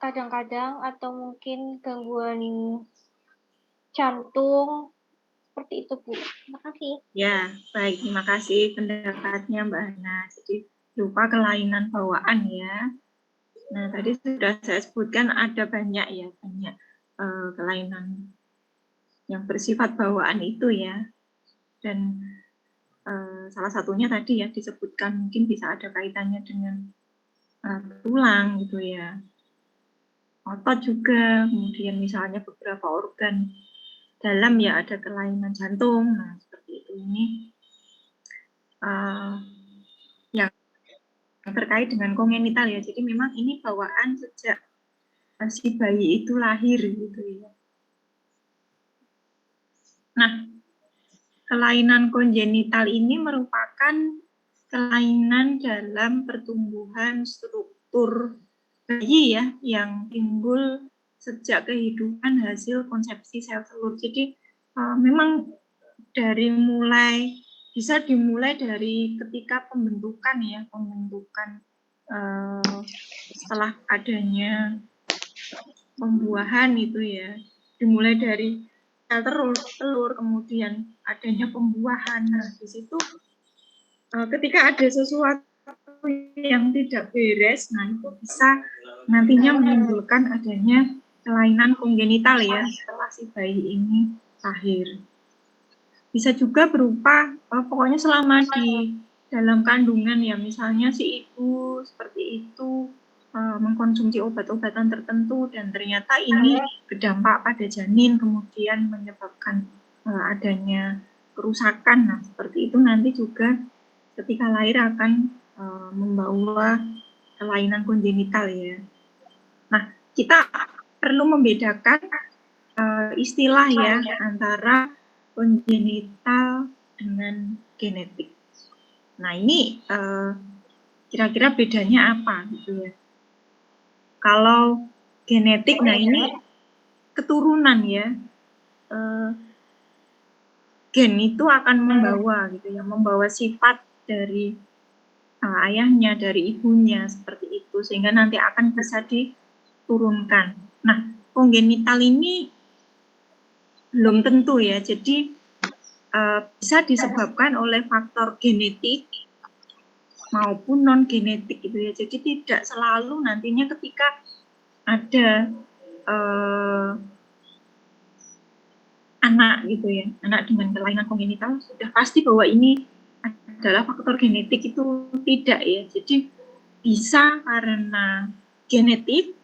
kadang-kadang atau mungkin gangguan jantung, seperti itu Bu. Terima kasih. Ya, baik, terima kasih pendapatnya Mbak Hana. Jadi lupa kelainan bawaan ya. Nah, tadi sudah saya sebutkan ada banyak ya, banyak kelainan yang bersifat bawaan itu ya. Dan salah satunya tadi ya disebutkan mungkin bisa ada kaitannya dengan tulang gitu ya. Otot juga, kemudian misalnya beberapa organ dalam ya ada kelainan jantung. Nah, seperti itu ini yang terkait dengan kongenital ya. Jadi memang ini bawaan sejak si bayi itu lahir gitu ya. Nah, kelainan kongenital ini merupakan kelainan dalam pertumbuhan struktur bayi ya yang timbul sejak kehidupan hasil konsepsi sel telur. Jadi memang bisa dimulai dari ketika pembentukan ya, setelah adanya pembuahan itu ya, dimulai dari sel telur kemudian adanya pembuahan. Nah, di situ ketika ada sesuatu yang tidak beres, nah itu bisa nantinya menimbulkan adanya kelainan kongenital ya setelah si bayi ini lahir. Bisa juga berupa pokoknya selama di dalam kandungan ya, misalnya si ibu seperti itu mengkonsumsi obat-obatan tertentu dan ternyata ini berdampak pada janin kemudian menyebabkan adanya kerusakan. Nah, seperti itu nanti juga ketika lahir akan membawa kelainan kongenital ya. Nah, kita perlu membedakan istilah ya antara kongenital dengan genetik. Nah, ini kira-kira bedanya apa gitu ya. Kalau genetik, nah ini keturunan ya. Gen itu akan membawa gitu ya, membawa sifat dari ayahnya, dari ibunya seperti itu sehingga nanti akan bisa diturunkan. Nah, kongenital ini belum tentu ya. Jadi bisa disebabkan oleh faktor genetik maupun non genetik gitu ya. Jadi tidak selalu nantinya ketika ada anak gitu ya, anak dengan kelainan kongenital sudah pasti bahwa ini adalah faktor genetik, itu tidak ya. Jadi bisa karena genetik,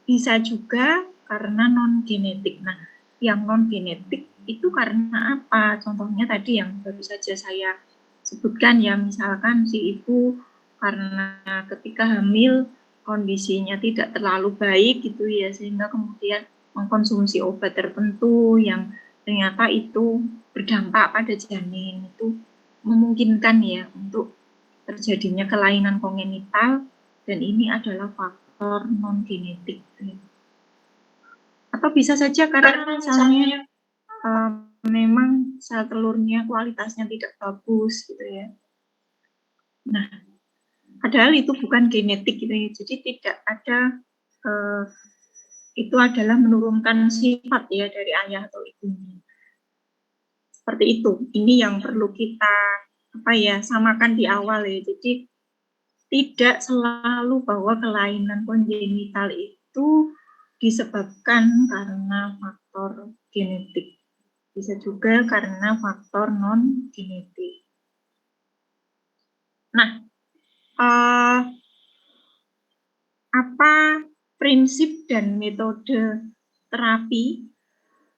bisa juga karena non genetik. Nah, yang non genetik itu karena apa? Contohnya tadi yang baru saja saya sebutkan ya, misalkan si ibu karena ketika hamil kondisinya tidak terlalu baik gitu ya, sehingga kemudian mengkonsumsi obat tertentu yang ternyata itu berdampak pada janin, itu memungkinkan ya untuk terjadinya kelainan kongenital dan ini adalah faktor non genetik. Atau bisa saja karena misalnya memang sel telurnya kualitasnya tidak bagus gitu ya. Nah, padahal itu bukan genetik gitu ya. Jadi tidak ada itu adalah menurunkan sifat ya dari ayah atau ibunya. Seperti itu. Ini yang perlu kita samakan di awal ya. Jadi tidak selalu bahwa kelainan kongenital itu disebabkan karena faktor genetik. Bisa juga karena faktor non genetik. Nah, apa prinsip dan metode terapi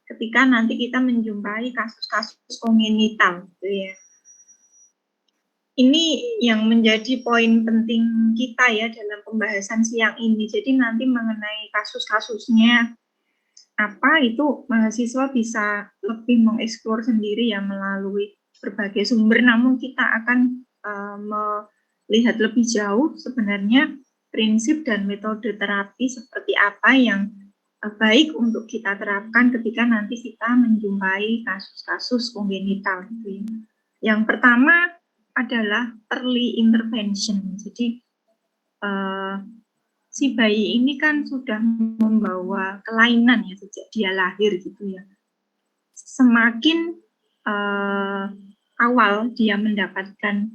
ketika nanti kita menjumpai kasus-kasus kongenital gitu ya. Ini yang menjadi poin penting kita ya dalam pembahasan siang ini. Jadi nanti mengenai kasus-kasusnya apa itu mahasiswa bisa lebih mengeksplor sendiri ya melalui berbagai sumber. Namun kita akan melihat lebih jauh sebenarnya prinsip dan metode terapi seperti apa yang baik untuk kita terapkan ketika nanti kita menjumpai kasus-kasus kongenital gitu ya. Yang pertama adalah early intervention. Jadi si bayi ini kan sudah membawa kelainan ya sejak dia lahir gitu ya. Semakin awal dia mendapatkan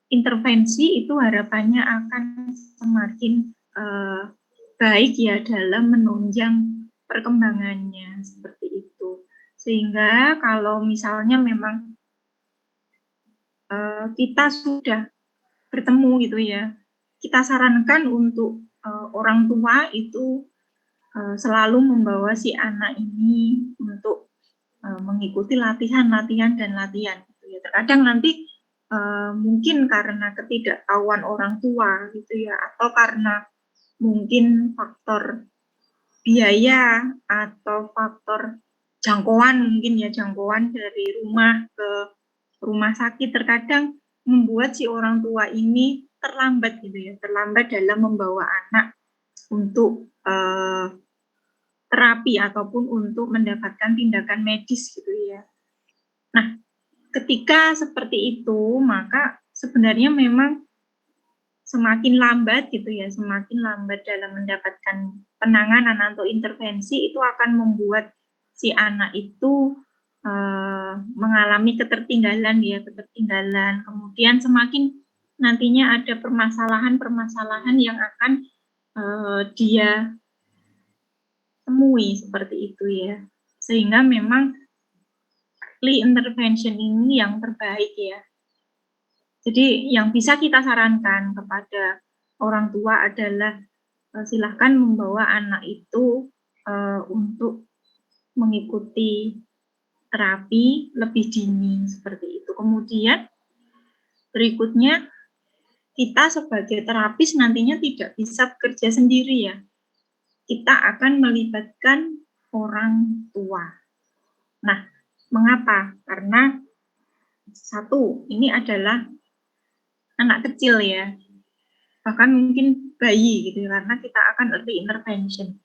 intervensi, itu harapannya akan semakin baik ya dalam menunjang perkembangannya, seperti itu. Sehingga kalau misalnya memang kita sudah bertemu gitu ya, kita sarankan untuk orang tua itu selalu membawa si anak ini untuk mengikuti latihan dan latihan gitu ya. Terkadang nanti mungkin karena ketidaktahuan orang tua gitu ya, atau karena mungkin faktor biaya atau faktor jangkauan, mungkin ya jangkauan dari rumah ke rumah sakit, terkadang membuat si orang tua ini terlambat gitu ya, terlambat dalam membawa anak untuk terapi ataupun untuk mendapatkan tindakan medis gitu ya. Nah, ketika seperti itu, maka sebenarnya memang semakin lambat gitu ya, semakin lambat dalam mendapatkan penanganan atau intervensi, itu akan membuat si anak itu mengalami ketertinggalan ya, ketertinggalan. Kemudian semakin nantinya ada permasalahan-permasalahan yang akan dia temui seperti itu ya. Sehingga memang early intervention ini yang terbaik ya. Jadi yang bisa kita sarankan kepada orang tua adalah silahkan membawa anak itu untuk mengikuti terapi lebih dini seperti itu. Kemudian berikutnya kita sebagai terapis nantinya tidak bisa bekerja sendiri ya. Kita akan melibatkan orang tua. Nah, mengapa? Karena satu, ini adalah anak kecil ya, bahkan mungkin bayi gitu, karena kita akan early intervention.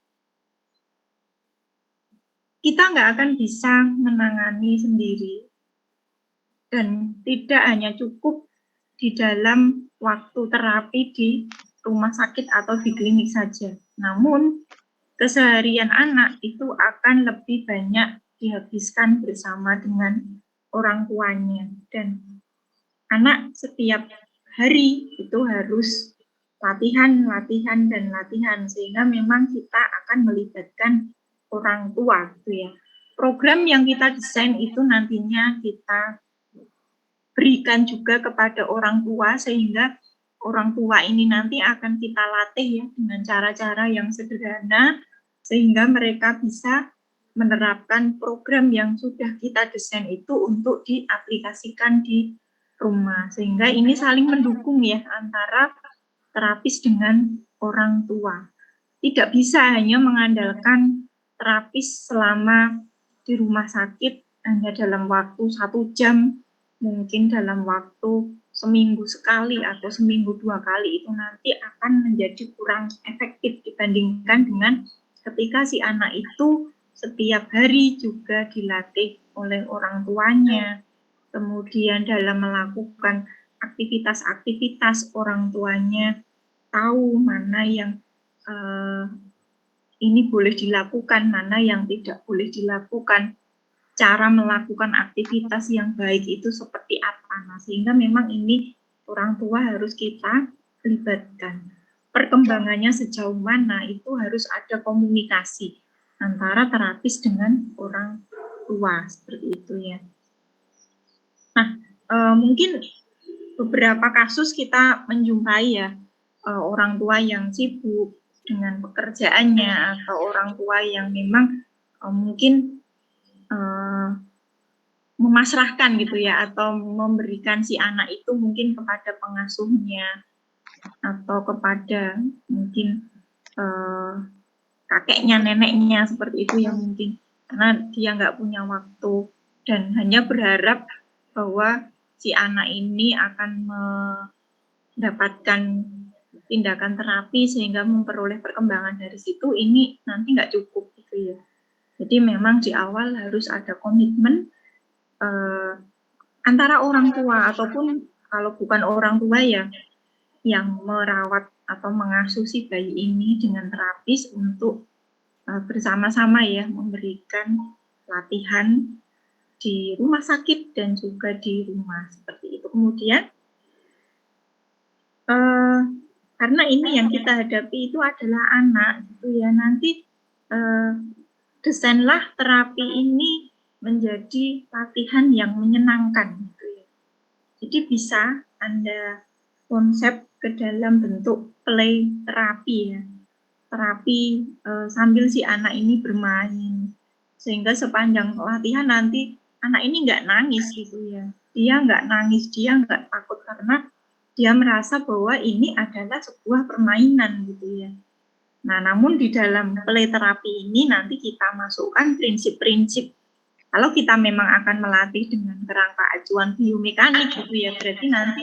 Kita nggak akan bisa menangani sendiri, dan tidak hanya cukup di dalam waktu terapi di rumah sakit atau di klinik saja. Namun, keseharian anak itu akan lebih banyak dihabiskan bersama dengan orang tuanya. Dan anak setiap hari itu harus latihan, sehingga memang kita akan melibatkan orang tua gitu ya. Program yang kita desain itu nantinya kita berikan juga kepada orang tua, sehingga orang tua ini nanti akan kita latih ya dengan cara-cara yang sederhana, sehingga mereka bisa menerapkan program yang sudah kita desain itu untuk diaplikasikan di rumah, sehingga ini saling mendukung ya antara terapis dengan orang tua. Tidak bisa hanya mengandalkan terapis selama di rumah sakit hanya dalam waktu 1 jam, mungkin dalam waktu seminggu sekali atau seminggu 2 kali, itu nanti akan menjadi kurang efektif dibandingkan dengan ketika si anak itu setiap hari juga dilatih oleh orang tuanya, kemudian dalam melakukan aktivitas-aktivitas orang tuanya tahu mana yang ini boleh dilakukan, mana yang tidak boleh dilakukan, cara melakukan aktivitas yang baik itu seperti apa. Nah, sehingga memang ini orang tua harus kita libatkan. Perkembangannya sejauh mana itu harus ada komunikasi antara terapis dengan orang tua, seperti itu ya. Nah, mungkin beberapa kasus kita menjumpai ya, orang tua yang sibuk dengan pekerjaannya, atau orang tua yang memang mungkin memasrahkan gitu ya, atau memberikan si anak itu mungkin kepada pengasuhnya atau kepada mungkin kakeknya, neneknya, seperti itu ya mungkin, karena dia nggak punya waktu dan hanya berharap bahwa si anak ini akan mendapatkan tindakan terapi sehingga memperoleh perkembangan dari situ. Ini nanti nggak cukup gitu ya. Jadi memang di awal harus ada komitmen antara orang tua, ataupun kalau bukan orang tua ya yang merawat atau mengasuh si bayi ini dengan terapis untuk bersama-sama ya memberikan latihan di rumah sakit dan juga di rumah seperti itu. Kemudian karena ini yang kita hadapi itu adalah anak gitu ya, nanti desainlah terapi ini menjadi latihan yang menyenangkan gitu ya. Jadi bisa Anda konsep ke dalam bentuk play terapi ya. Terapi sambil si anak ini bermain. Sehingga sepanjang latihan nanti anak ini nggak nangis gitu ya. Dia nggak nangis, dia nggak takut karena dia merasa bahwa ini adalah sebuah permainan gitu ya. Nah, namun di dalam play terapi ini nanti kita masukkan prinsip-prinsip. Kalau kita memang akan melatih dengan kerangka acuan biomekanik gitu ya, berarti nanti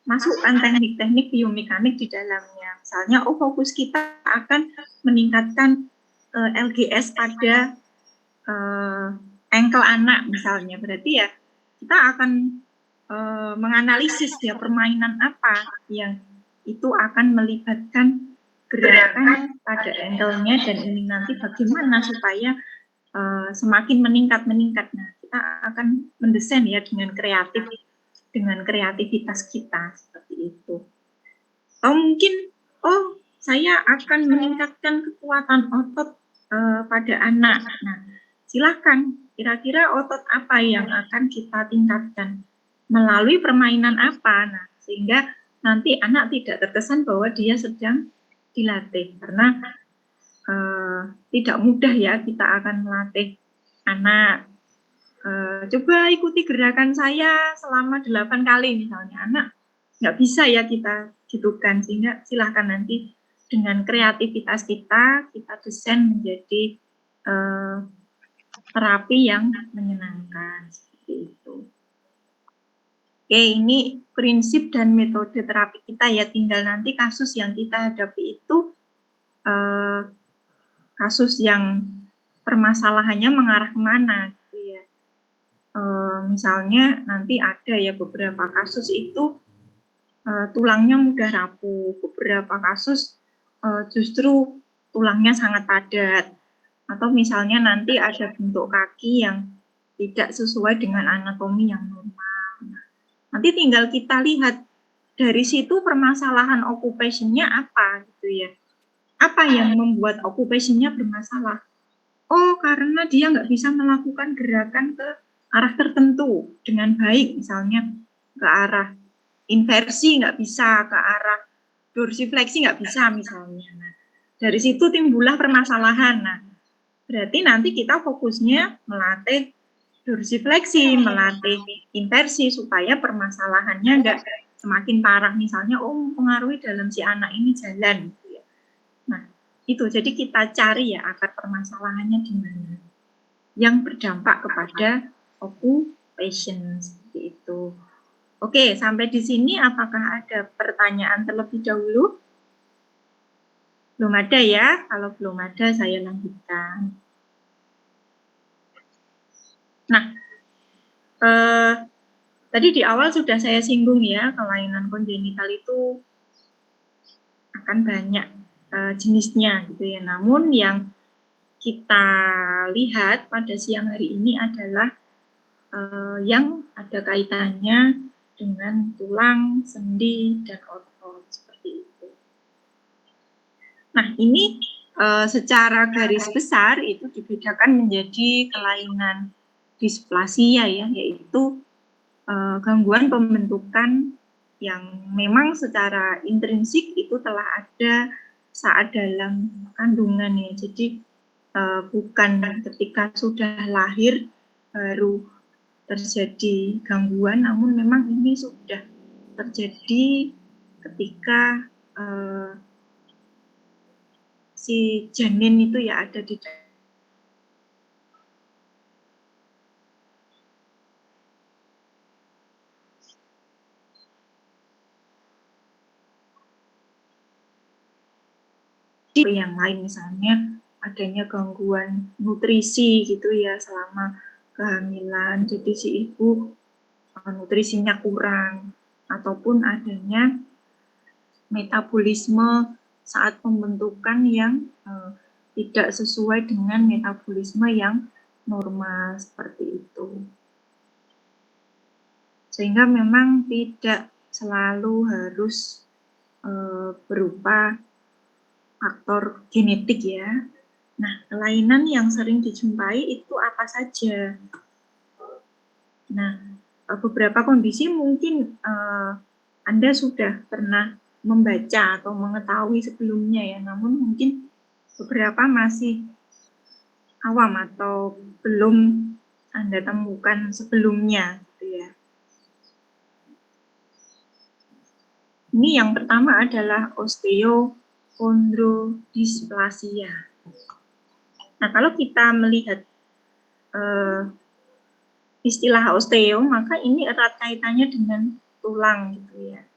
masukkan teknik-teknik biomekanik di dalamnya. Misalnya, fokus kita akan meningkatkan LGS pada ankle anak misalnya. Berarti ya kita akan menganalisis ya permainan apa yang itu akan melibatkan gerakan pada ankle-nya dan ini nanti bagaimana supaya semakin meningkat. Nah, kita akan mendesain ya dengan kreatif, dengan kreativitas kita seperti itu. Atau mungkin, saya akan meningkatkan kekuatan otot pada anak. Nah, silakan. Kira-kira otot apa yang akan kita tingkatkan? Melalui permainan apa? Nah, sehingga nanti anak tidak terkesan bahwa dia sedang dilatih. Karena tidak mudah ya kita akan melatih anak. Coba ikuti gerakan saya selama 8 kali misalnya. Anak nggak bisa ya kita gitukan, sehingga silahkan nanti dengan kreativitas kita desain menjadi terapi yang menyenangkan seperti itu. Oke, ini prinsip dan metode terapi kita ya, tinggal nanti kasus yang kita hadapi itu kasus yang permasalahannya mengarah kemana gitu ya. Misalnya nanti ada ya beberapa kasus itu tulangnya mudah rapuh, beberapa kasus justru tulangnya sangat padat, atau misalnya nanti ada bentuk kaki yang tidak sesuai dengan anatomi yang normal. Nah, nanti tinggal kita lihat dari situ permasalahan occupation-nya apa gitu ya. Apa yang membuat occupation-nya bermasalah? Oh, karena dia nggak bisa melakukan gerakan ke arah tertentu dengan baik, misalnya ke arah inversi nggak bisa, ke arah dorsifleksi nggak bisa misalnya. Nah, dari situ timbullah permasalahan. Nah, berarti nanti kita fokusnya melatih dorsifleksi, melatih inversi supaya permasalahannya nggak semakin parah. Misalnya, mempengaruhi dalam si anak ini jalan. Nah, itu jadi kita cari ya akar permasalahannya di mana yang berdampak kepada occupation seperti itu. Oke, sampai di sini apakah ada pertanyaan terlebih dahulu? Belum ada ya? Kalau belum ada saya lanjutkan. Nah, tadi di awal sudah saya singgung ya, kelainan kongenital itu akan banyak jenisnya gitu ya. Namun yang kita lihat pada siang hari ini adalah yang ada kaitannya dengan tulang, sendi, dan otot seperti itu. Nah, ini secara garis besar itu dibedakan menjadi kelainan displasia ya, yaitu gangguan pembentukan yang memang secara intrinsik itu telah ada saat dalam kandungan ya. Jadi bukan ketika sudah lahir baru terjadi gangguan, namun memang ini sudah terjadi ketika si janin itu ya ada di yang lain, misalnya adanya gangguan nutrisi gitu ya selama kehamilan, jadi si ibu nutrisinya kurang, ataupun adanya metabolisme saat pembentukan yang tidak sesuai dengan metabolisme yang normal seperti itu. Sehingga memang tidak selalu harus berupa faktor genetik ya. Nah, kelainan yang sering dijumpai itu apa saja? Nah, beberapa kondisi mungkin Anda sudah pernah membaca atau mengetahui sebelumnya ya, namun mungkin beberapa masih awam atau belum Anda temukan sebelumnya gitu ya. Ini yang pertama adalah osteochondrodysplasia. Nah, kalau kita melihat istilah osteo, maka ini erat kaitannya dengan tulang gitu ya.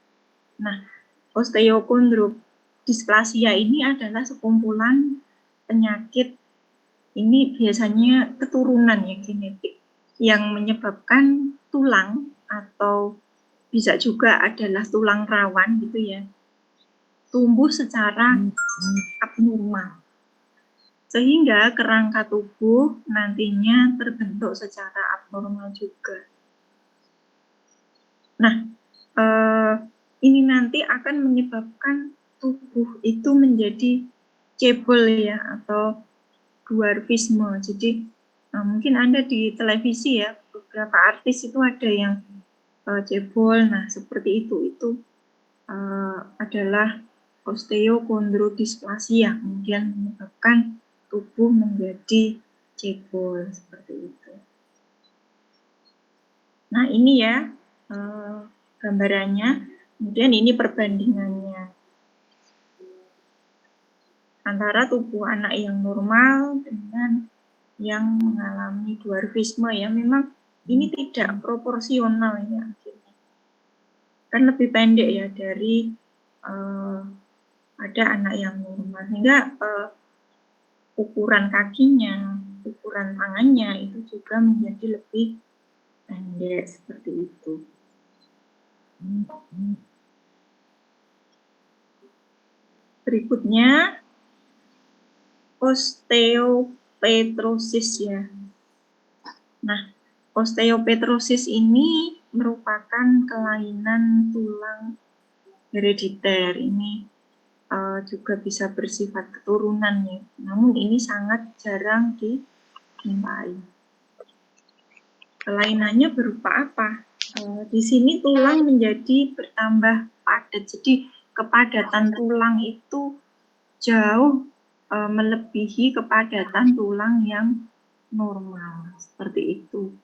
Nah, osteochondrodysplasia ini adalah sekumpulan penyakit, ini biasanya keturunan ya, genetik, yang menyebabkan tulang atau bisa juga adalah tulang rawan gitu ya, tumbuh secara abnormal. Sehingga kerangka tubuh nantinya terbentuk secara abnormal juga. Nah, ini nanti akan menyebabkan tubuh itu menjadi cebol ya, atau dwarfisme. Jadi mungkin Anda di televisi ya, beberapa artis itu ada yang cebol. Nah, seperti itu adalah osteochondrodysplasia, kemudian menyebabkan tubuh menjadi cebol seperti itu. Nah, ini ya gambarannya. Kemudian ini perbandingannya antara tubuh anak yang normal dengan yang mengalami dwarfisme ya. Memang ini tidak proporsional ya, kan lebih pendek ya dari ada anak yang normal, sehingga ukuran kakinya, ukuran tangannya itu juga menjadi lebih pendek seperti itu. Berikutnya osteopetrosis ya. Nah, osteopetrosis ini merupakan kelainan tulang herediter. Ini juga bisa bersifat keturunan ya. Namun ini sangat jarang dijumpai. Kelainannya berupa apa? Di sini tulang menjadi bertambah padat. Jadi kepadatan tulang itu jauh melebihi kepadatan tulang yang normal, seperti itu.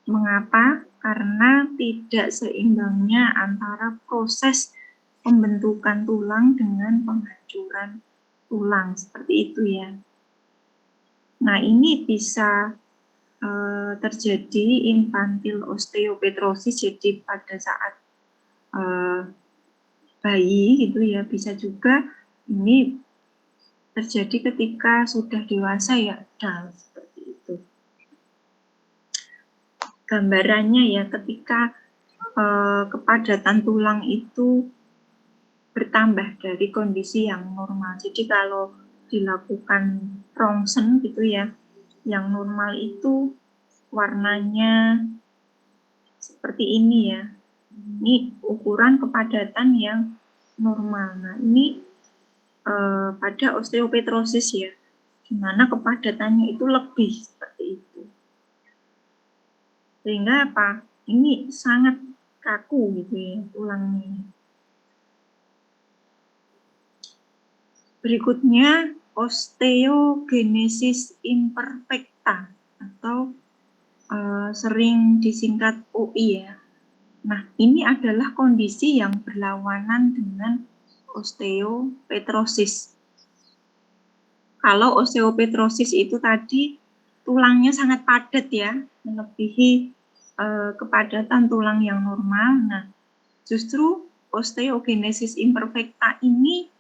Mengapa? Karena tidak seimbangnya antara proses pembentukan tulang dengan penghancuran tulang, seperti itu ya. Nah, ini bisa terjadi infantile osteopetrosis, jadi pada saat bayi gitu ya. Bisa juga ini terjadi ketika sudah dewasa ya, seperti itu. Gambarannya ya, ketika kepadatan tulang itu bertambah dari kondisi yang normal. Jadi kalau dilakukan rongsen gitu ya, yang normal itu warnanya seperti ini ya. Ini ukuran kepadatan yang normal. Nah, ini pada osteopetrosis ya, di mana kepadatannya itu lebih seperti itu. Sehingga apa? Ini sangat kaku gitu ya tulangnya. Berikutnya osteogenesis imperfecta atau sering disingkat OI ya. Nah, ini adalah kondisi yang berlawanan dengan osteopetrosis. Kalau osteopetrosis itu tadi tulangnya sangat padat ya, melebihi kepadatan tulang yang normal. Nah, justru osteogenesis imperfecta ini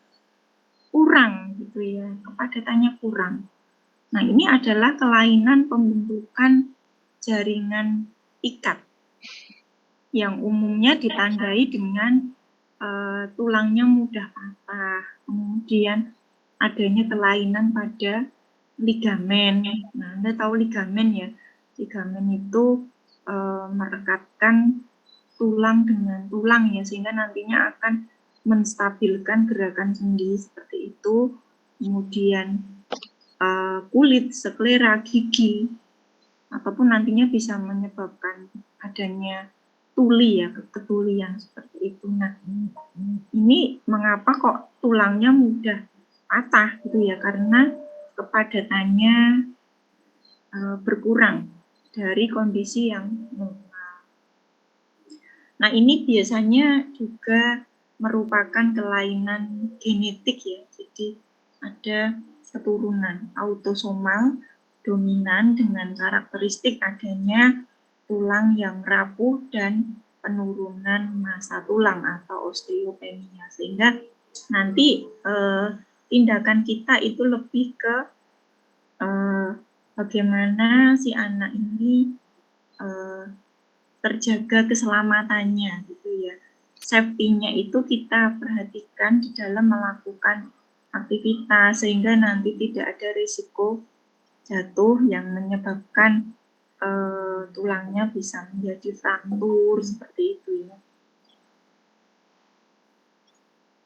kurang gitu ya, kepadatannya kurang. Nah, ini adalah kelainan pembentukan jaringan ikat yang umumnya ditandai dengan tulangnya mudah patah, kemudian adanya kelainan pada ligamen. Nah, Anda tahu ligamen ya? Ligamen itu merekatkan tulang dengan tulang ya, sehingga nantinya akan menstabilkan gerakan sendi seperti itu. Kemudian kulit, sklera, gigi, ataupun nantinya bisa menyebabkan adanya tuli ya, ketulian seperti itu. Nah, ini mengapa kok tulangnya mudah patah gitu ya, karena kepadatannya berkurang dari kondisi yang normal. Nah, ini biasanya juga merupakan kelainan genetik ya, jadi ada keturunan autosomal dominan dengan karakteristik adanya tulang yang rapuh dan penurunan massa tulang atau osteopenia, sehingga nanti tindakan kita itu lebih ke bagaimana si anak ini terjaga keselamatannya gitu ya. Safety-nya itu kita perhatikan di dalam melakukan aktivitas sehingga nanti tidak ada risiko jatuh yang menyebabkan tulangnya bisa menjadi fraktur seperti itu ya.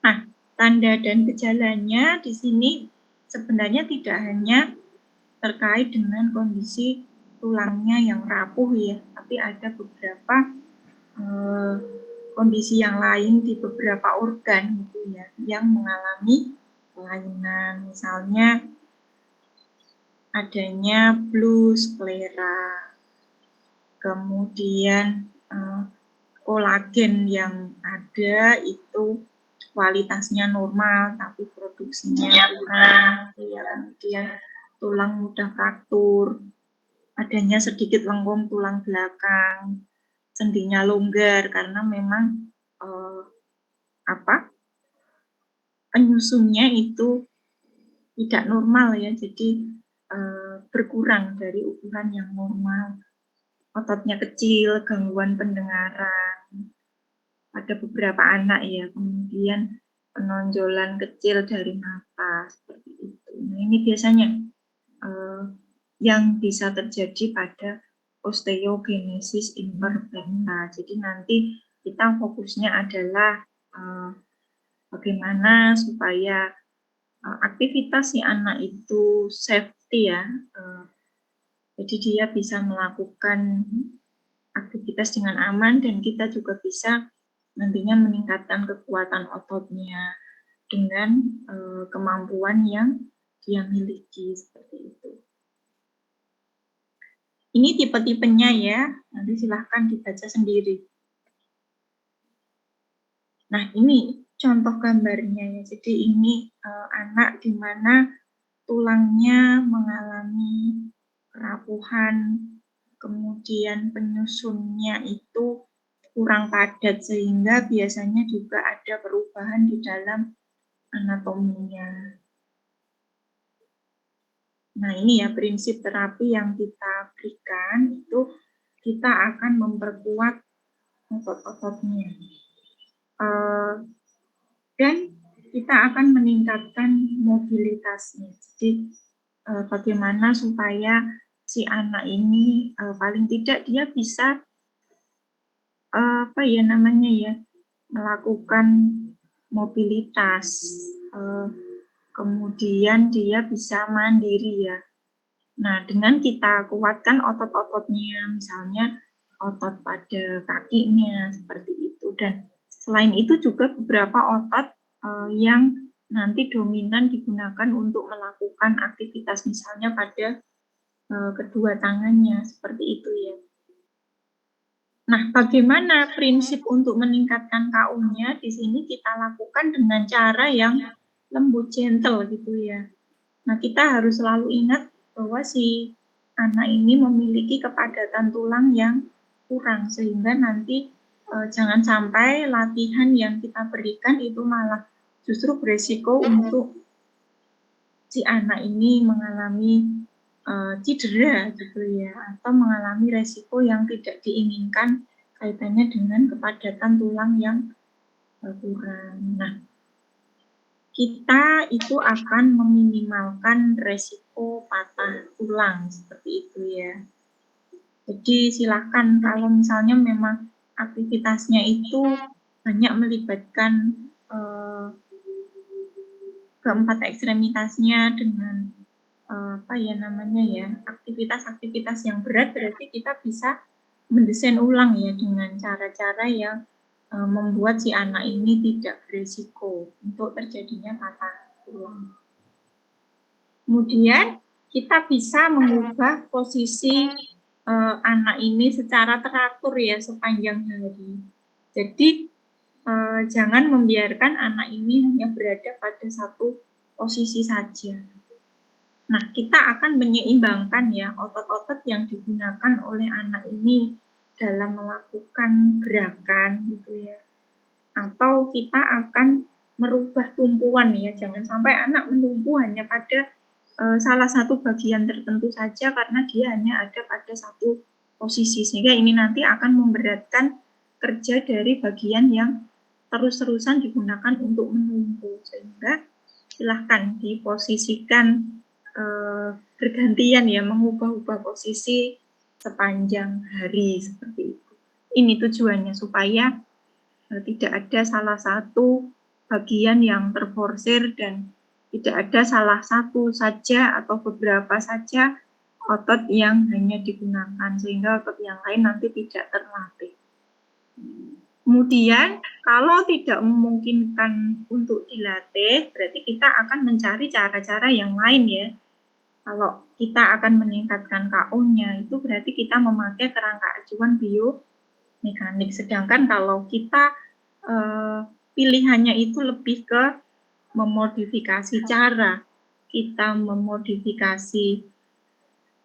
Nah, tanda dan gejalanya di sini sebenarnya tidak hanya terkait dengan kondisi tulangnya yang rapuh ya, tapi ada beberapa kondisi yang lain di beberapa organ gitu ya, yang mengalami kelainan, misalnya adanya blue sclera, kemudian kolagen yang ada itu kualitasnya normal tapi produksinya kurang, ya, kemudian tulang mudah fraktur, adanya sedikit lengkung tulang belakang, sendinya longgar karena memang penyusunnya itu tidak normal ya, jadi berkurang dari ukuran yang normal. Ototnya kecil, gangguan pendengaran pada beberapa anak ya, kemudian penonjolan kecil dari mata seperti itu. Nah, ini biasanya yang bisa terjadi pada osteogenesis imperfecta. Jadi nanti kita fokusnya adalah bagaimana supaya aktivitas si anak itu safety ya, jadi dia bisa melakukan aktivitas dengan aman dan kita juga bisa nantinya meningkatkan kekuatan ototnya dengan kemampuan yang dia miliki seperti itu. Ini tipe-tipenya ya, nanti silahkan dibaca sendiri. Nah, ini contoh gambarnya ya. Jadi ini anak di mana tulangnya mengalami kerapuhan, kemudian penyusunnya itu kurang padat sehingga biasanya juga ada perubahan di dalam anatominya. Nah, ini ya prinsip terapi yang kita berikan itu kita akan memperkuat otot-ototnya. Dan kita akan meningkatkan mobilitasnya. Jadi bagaimana supaya si anak ini paling tidak dia bisa melakukan mobilitas, kemudian dia bisa mandiri ya. Nah, dengan kita kuatkan otot-ototnya, misalnya otot pada kakinya seperti itu, dan selain itu juga beberapa otot yang nanti dominan digunakan untuk melakukan aktivitas, misalnya pada kedua tangannya seperti itu ya. Nah, bagaimana prinsip untuk meningkatkan KU-nya? Di sini kita lakukan dengan cara yang lembut, gentle gitu ya. Nah, kita harus selalu ingat bahwa si anak ini memiliki kepadatan tulang yang kurang, sehingga nanti jangan sampai latihan yang kita berikan itu malah justru beresiko untuk si anak ini mengalami cedera gitu ya, atau mengalami resiko yang tidak diinginkan kaitannya dengan kepadatan tulang yang kurang. Nah, kita itu akan meminimalkan resiko patah tulang seperti itu ya. Jadi silahkan kalau misalnya memang aktivitasnya itu banyak melibatkan keempat ekstremitasnya dengan aktivitas-aktivitas yang berat, berarti kita bisa mendesain ulang ya dengan cara-cara yang membuat si anak ini tidak berisiko untuk terjadinya patah tulang. Kemudian kita bisa mengubah posisi anak ini secara teratur ya sepanjang hari. Jadi jangan membiarkan anak ini hanya berada pada satu posisi saja. Nah, kita akan menyeimbangkan ya otot-otot yang digunakan oleh anak ini dalam melakukan gerakan gitu ya. Atau kita akan merubah tumpuan ya, jangan sampai anak menumpu hanya pada salah satu bagian tertentu saja karena dia hanya ada pada satu posisi, sehingga ini nanti akan memberatkan kerja dari bagian yang terus-terusan digunakan untuk menumpu, sehingga silahkan diposisikan bergantian ya, mengubah-ubah posisi sepanjang hari seperti itu. Ini tujuannya supaya tidak ada salah satu bagian yang terforsir dan tidak ada salah satu saja atau beberapa saja otot yang hanya digunakan sehingga otot yang lain nanti tidak terlatih. Kemudian kalau tidak memungkinkan untuk dilatih, berarti kita akan mencari cara-cara yang lain ya. Kalau kita akan meningkatkan KO-nya, itu berarti kita memakai kerangka acuan biomekanik. Sedangkan kalau kita pilihannya itu lebih ke memodifikasi cara, kita memodifikasi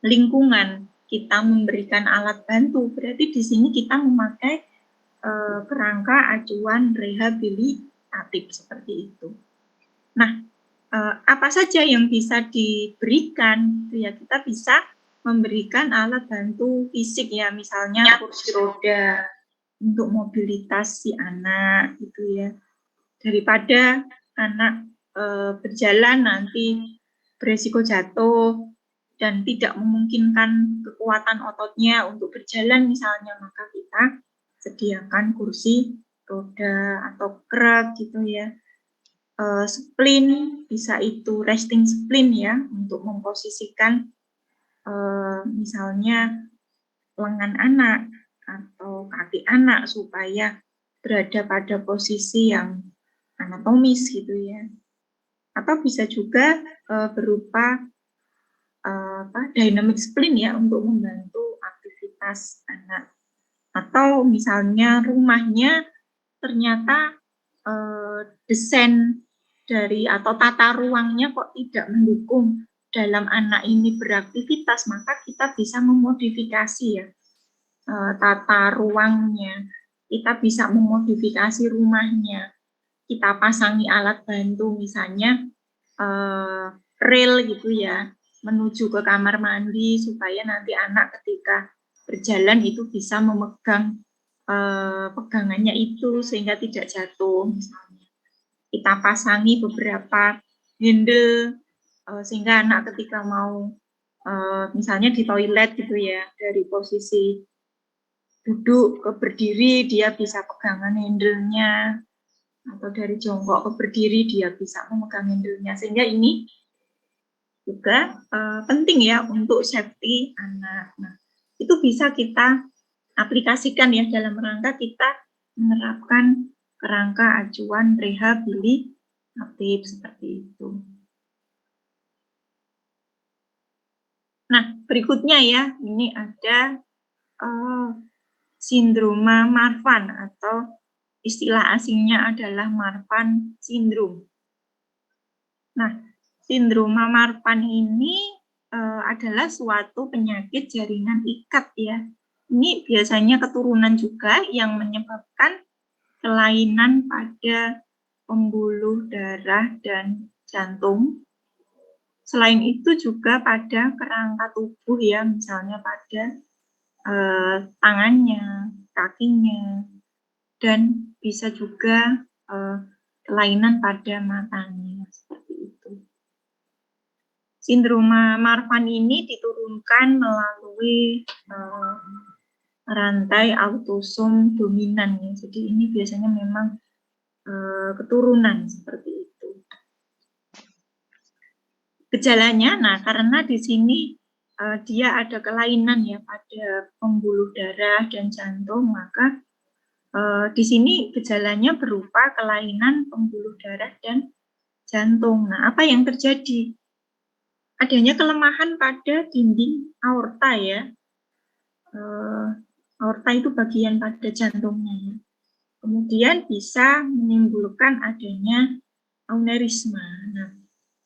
lingkungan, kita memberikan alat bantu, berarti di sini kita memakai kerangka acuan rehabilitatif seperti itu. Nah, apa saja yang bisa diberikan? Ya, kita bisa memberikan alat bantu fisik ya, misalnya kursi roda untuk mobilitas si anak gitu ya. Daripada anak berjalan nanti beresiko jatuh dan tidak memungkinkan kekuatan ototnya untuk berjalan misalnya, maka kita sediakan kursi roda atau kruk gitu ya. Splint bisa itu resting splint ya untuk memposisikan misalnya lengan anak atau kaki anak supaya berada pada posisi yang anatomis gitu ya. Atau bisa juga berupa dynamic splint ya untuk membantu aktivitas anak. Atau misalnya rumahnya ternyata desain dari atau tata ruangnya kok tidak mendukung dalam anak ini beraktivitas, maka kita bisa memodifikasi ya tata ruangnya, kita bisa memodifikasi rumahnya, kita pasangi alat bantu misalnya rel gitu ya menuju ke kamar mandi supaya nanti anak ketika berjalan itu bisa memegang pegangannya itu sehingga tidak jatuh misalnya. Kita pasangi beberapa handle sehingga anak ketika mau misalnya di toilet gitu ya, dari posisi duduk ke berdiri dia bisa pegangan handle-nya, atau dari jongkok ke berdiri dia bisa memegang handle-nya, sehingga ini juga penting ya untuk safety anak. Nah, itu bisa kita aplikasikan ya dalam rangka kita menerapkan kerangka acuan rehabilitatif seperti itu. Nah, berikutnya ya, ini ada sindroma Marfan atau istilah asingnya adalah Marfan syndrome. Nah, sindroma Marfan ini adalah suatu penyakit jaringan ikat ya. Ini biasanya keturunan juga yang menyebabkan kelainan pada pembuluh darah dan jantung. Selain itu juga pada kerangka tubuh ya, misalnya pada tangannya, kakinya, dan bisa juga kelainan pada matanya seperti itu. Sindroma Marfan ini diturunkan melalui rantai autosom dominan ya. Jadi ini biasanya memang keturunan seperti itu. Gejalanya, nah karena di sini dia ada kelainan ya pada pembuluh darah dan jantung, maka di sini gejalanya berupa kelainan pembuluh darah dan jantung. Nah, apa yang terjadi? Adanya kelemahan pada dinding aorta ya. Aorta itu bagian pada jantungnya ya. Kemudian bisa menimbulkan adanya aneurisma. Nah,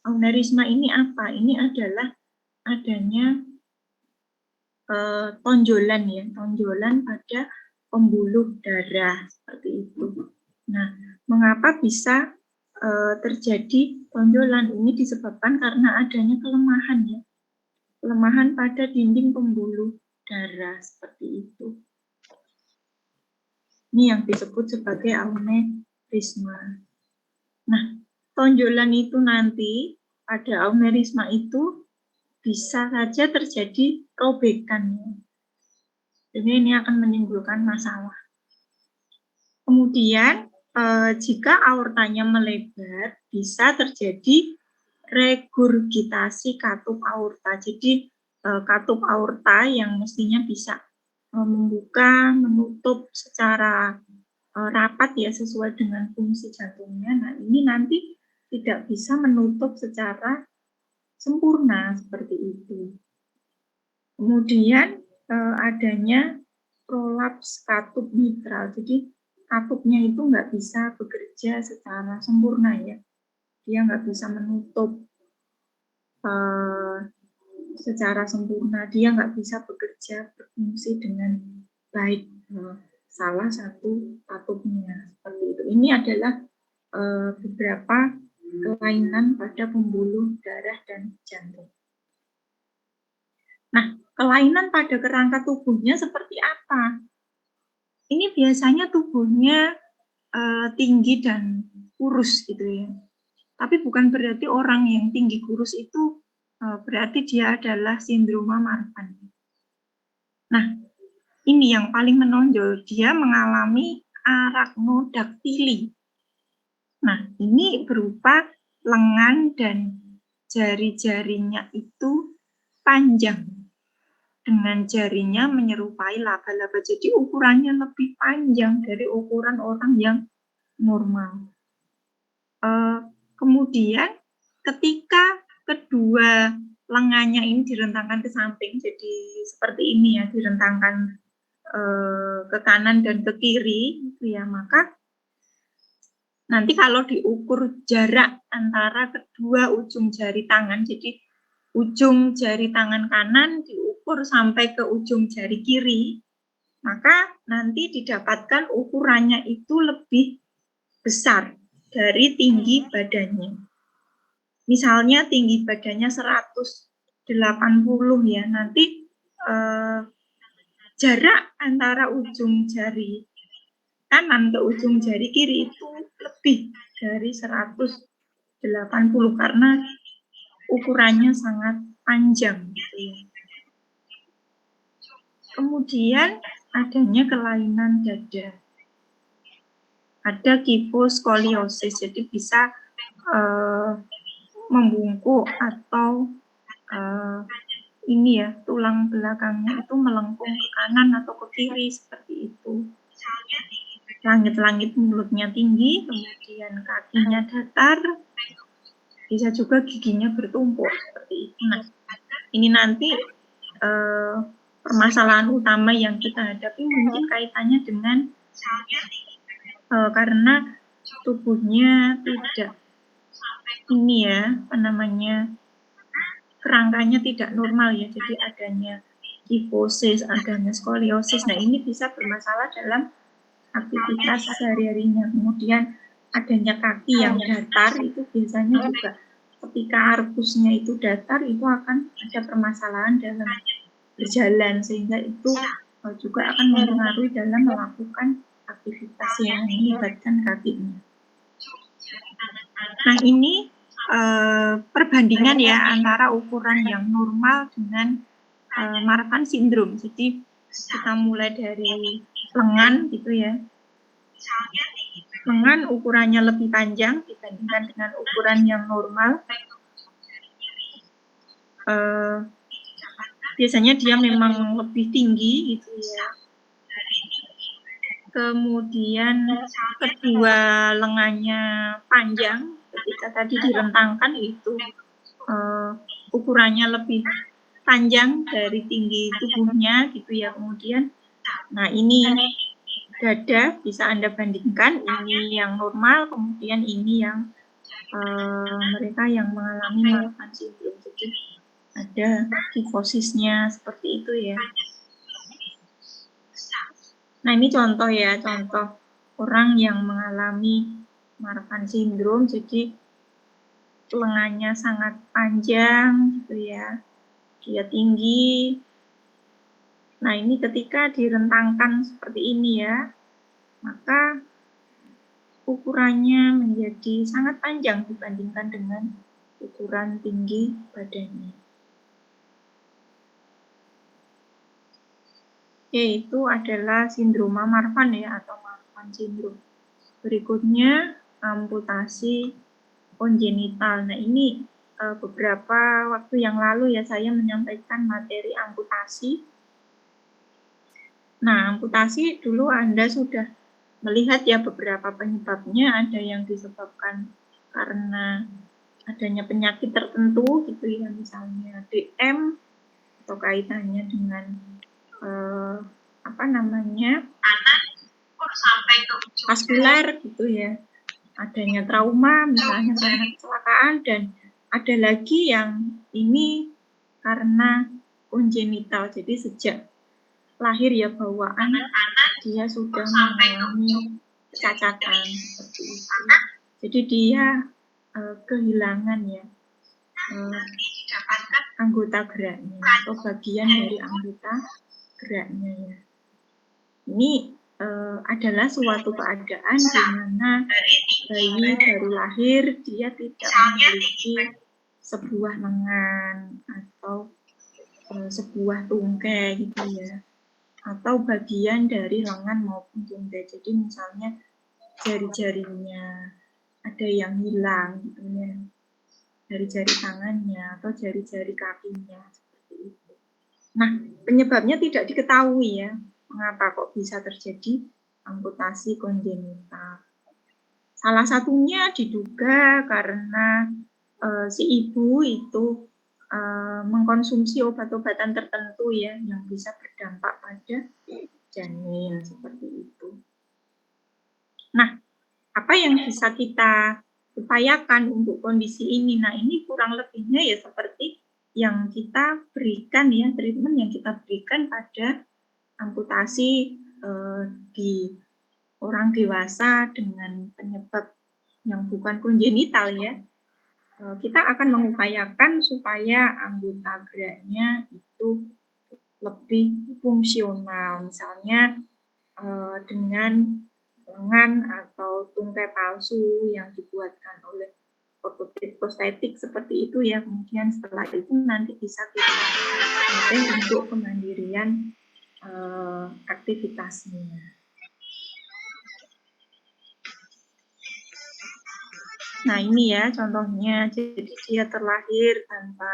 aneurisma ini apa? Ini adalah adanya tonjolan ya, tonjolan pada pembuluh darah seperti itu. Nah, mengapa bisa terjadi tonjolan? Ini disebabkan karena adanya kelemahan ya, kelemahan pada dinding pembuluh darah seperti itu. Ini yang disebut sebagai aneurisma. Nah, tonjolan itu nanti pada aneurisma itu bisa saja terjadi robekan. Jadi ini akan menimbulkan masalah. Kemudian jika aortanya melebar, bisa terjadi regurgitasi katup aorta. Jadi katup aorta yang mestinya bisa membuka, menutup secara rapat ya sesuai dengan fungsi jantungnya. Nah, ini nanti tidak bisa menutup secara sempurna seperti itu. Kemudian adanya prolaps katup mitral. Jadi katupnya itu nggak bisa bekerja secara sempurna ya. Dia nggak bisa menutup secara sempurna. Dia nggak bisa bekerja berfungsi dengan baik. Salah satu katupnya seperti itu. Ini adalah beberapa kelainan pada pembuluh darah dan jantung. Nah, kelainan pada kerangka tubuhnya seperti apa? Ini biasanya tubuhnya tinggi dan kurus gitu ya. Tapi bukan berarti orang yang tinggi kurus itu berarti dia adalah sindroma Marfan. Nah, ini yang paling menonjol, dia mengalami arachnodaktili. Nah, ini berupa lengan dan jari-jarinya itu panjang. Dengan jarinya menyerupai laba-laba. Jadi ukurannya lebih panjang dari ukuran orang yang normal. Kemudian ketika kedua lengannya ini direntangkan ke samping, jadi seperti ini ya, direntangkan ke kanan dan ke kiri, gitu ya, maka nanti kalau diukur jarak antara kedua ujung jari tangan, jadi ujung jari tangan kanan diukur sampai ke ujung jari kiri, maka nanti didapatkan ukurannya itu lebih besar dari tinggi badannya. Misalnya tinggi badannya 180 ya, nanti jarak antara ujung jari kanan ke ujung jari kiri itu lebih dari 180 karena ukurannya sangat panjang gitu ya. Kemudian adanya kelainan dada. Ada kifoskoliosis, jadi bisa membungkuk atau ini ya, tulang belakangnya itu melengkung ke kanan atau ke kiri seperti itu. Langit-langit mulutnya tinggi, kemudian kakinya datar, bisa juga giginya bertumpuk seperti itu. Nah, ini nanti permasalahan utama yang kita hadapi mungkin kaitannya dengan karena tubuhnya tidak ini ya, apa namanya, kerangkanya tidak normal ya, jadi adanya kifosis, adanya skoliosis. Nah, ini bisa bermasalah dalam aktivitas sehari-harinya. Kemudian adanya kaki yang datar, itu biasanya juga ketika arkusnya itu datar, itu akan ada permasalahan dalam berjalan, sehingga itu juga akan mempengaruhi dalam melakukan aktivitas yang melibatkan kakinya. Nah, ini perbandingan ya antara ukuran yang normal dengan Marfan sindrom. Jadi kita mulai dari lengan gitu ya. Lengan ukurannya lebih panjang dibandingkan dengan ukuran yang normal. Biasanya dia memang lebih tinggi gitu ya. Kemudian kedua lengannya panjang, ketika tadi direntangkan itu ukurannya lebih panjang dari tinggi tubuhnya gitu ya. Kemudian, nah ini dada bisa Anda bandingkan, ini yang normal, kemudian ini yang mereka yang mengalami Marfan sindrom. Jadi ada kifosisnya seperti itu ya. Nah, ini contoh ya, contoh orang yang mengalami Marfan sindrom, jadi lengannya sangat panjang gitu ya, dia tinggi. Nah, ini ketika direntangkan seperti ini ya, maka ukurannya menjadi sangat panjang dibandingkan dengan ukuran tinggi badannya. Yaitu adalah sindroma Marfan ya, atau Marfan sindrom. Berikutnya amputasi kongenital. Nah, ini beberapa waktu yang lalu ya saya menyampaikan materi amputasi. Nah, amputasi dulu Anda sudah melihat ya beberapa penyebabnya. Ada yang disebabkan karena adanya penyakit tertentu gitu ya, misalnya DM atau kaitannya dengan vaskular gitu ya, adanya trauma misalnya karena kecelakaan, dan ada lagi yang ini karena kongenital, jadi sejak lahir ya bawaan dia sudah mengalami kecacatan seperti itu, jadi dia kehilangan ya anggota geraknya atau bagian dari anggota geraknya ya. Ini adalah suatu keadaan di mana bayi baru lahir dia tidak memiliki sebuah lengan atau sebuah tungkai gitu ya, atau bagian dari lengan maupun tungkai. Jadi misalnya jari-jarinya ada yang hilang gitu ya, dari jari tangannya atau jari-jari kakinya seperti itu. Nah, penyebabnya tidak diketahui ya, mengapa kok bisa terjadi amputasi kongenital. Salah satunya diduga karena si ibu itu mengkonsumsi obat-obatan tertentu ya yang bisa berdampak pada janin seperti itu. Nah, apa yang bisa kita upayakan untuk kondisi ini? Nah, ini kurang lebihnya ya seperti yang kita berikan ya, treatment yang kita berikan pada amputasi di orang dewasa dengan penyebab yang bukan kongenital ya. Kita akan mengupayakan supaya anggota geraknya itu lebih fungsional, misalnya dengan lengan atau tungkai palsu yang dibuatkan oleh ortoped prostetik seperti itu ya. Kemudian setelah itu nanti bisa kita pakai untuk kemandirian aktivitasnya. Nah, ini ya contohnya, jadi dia terlahir tanpa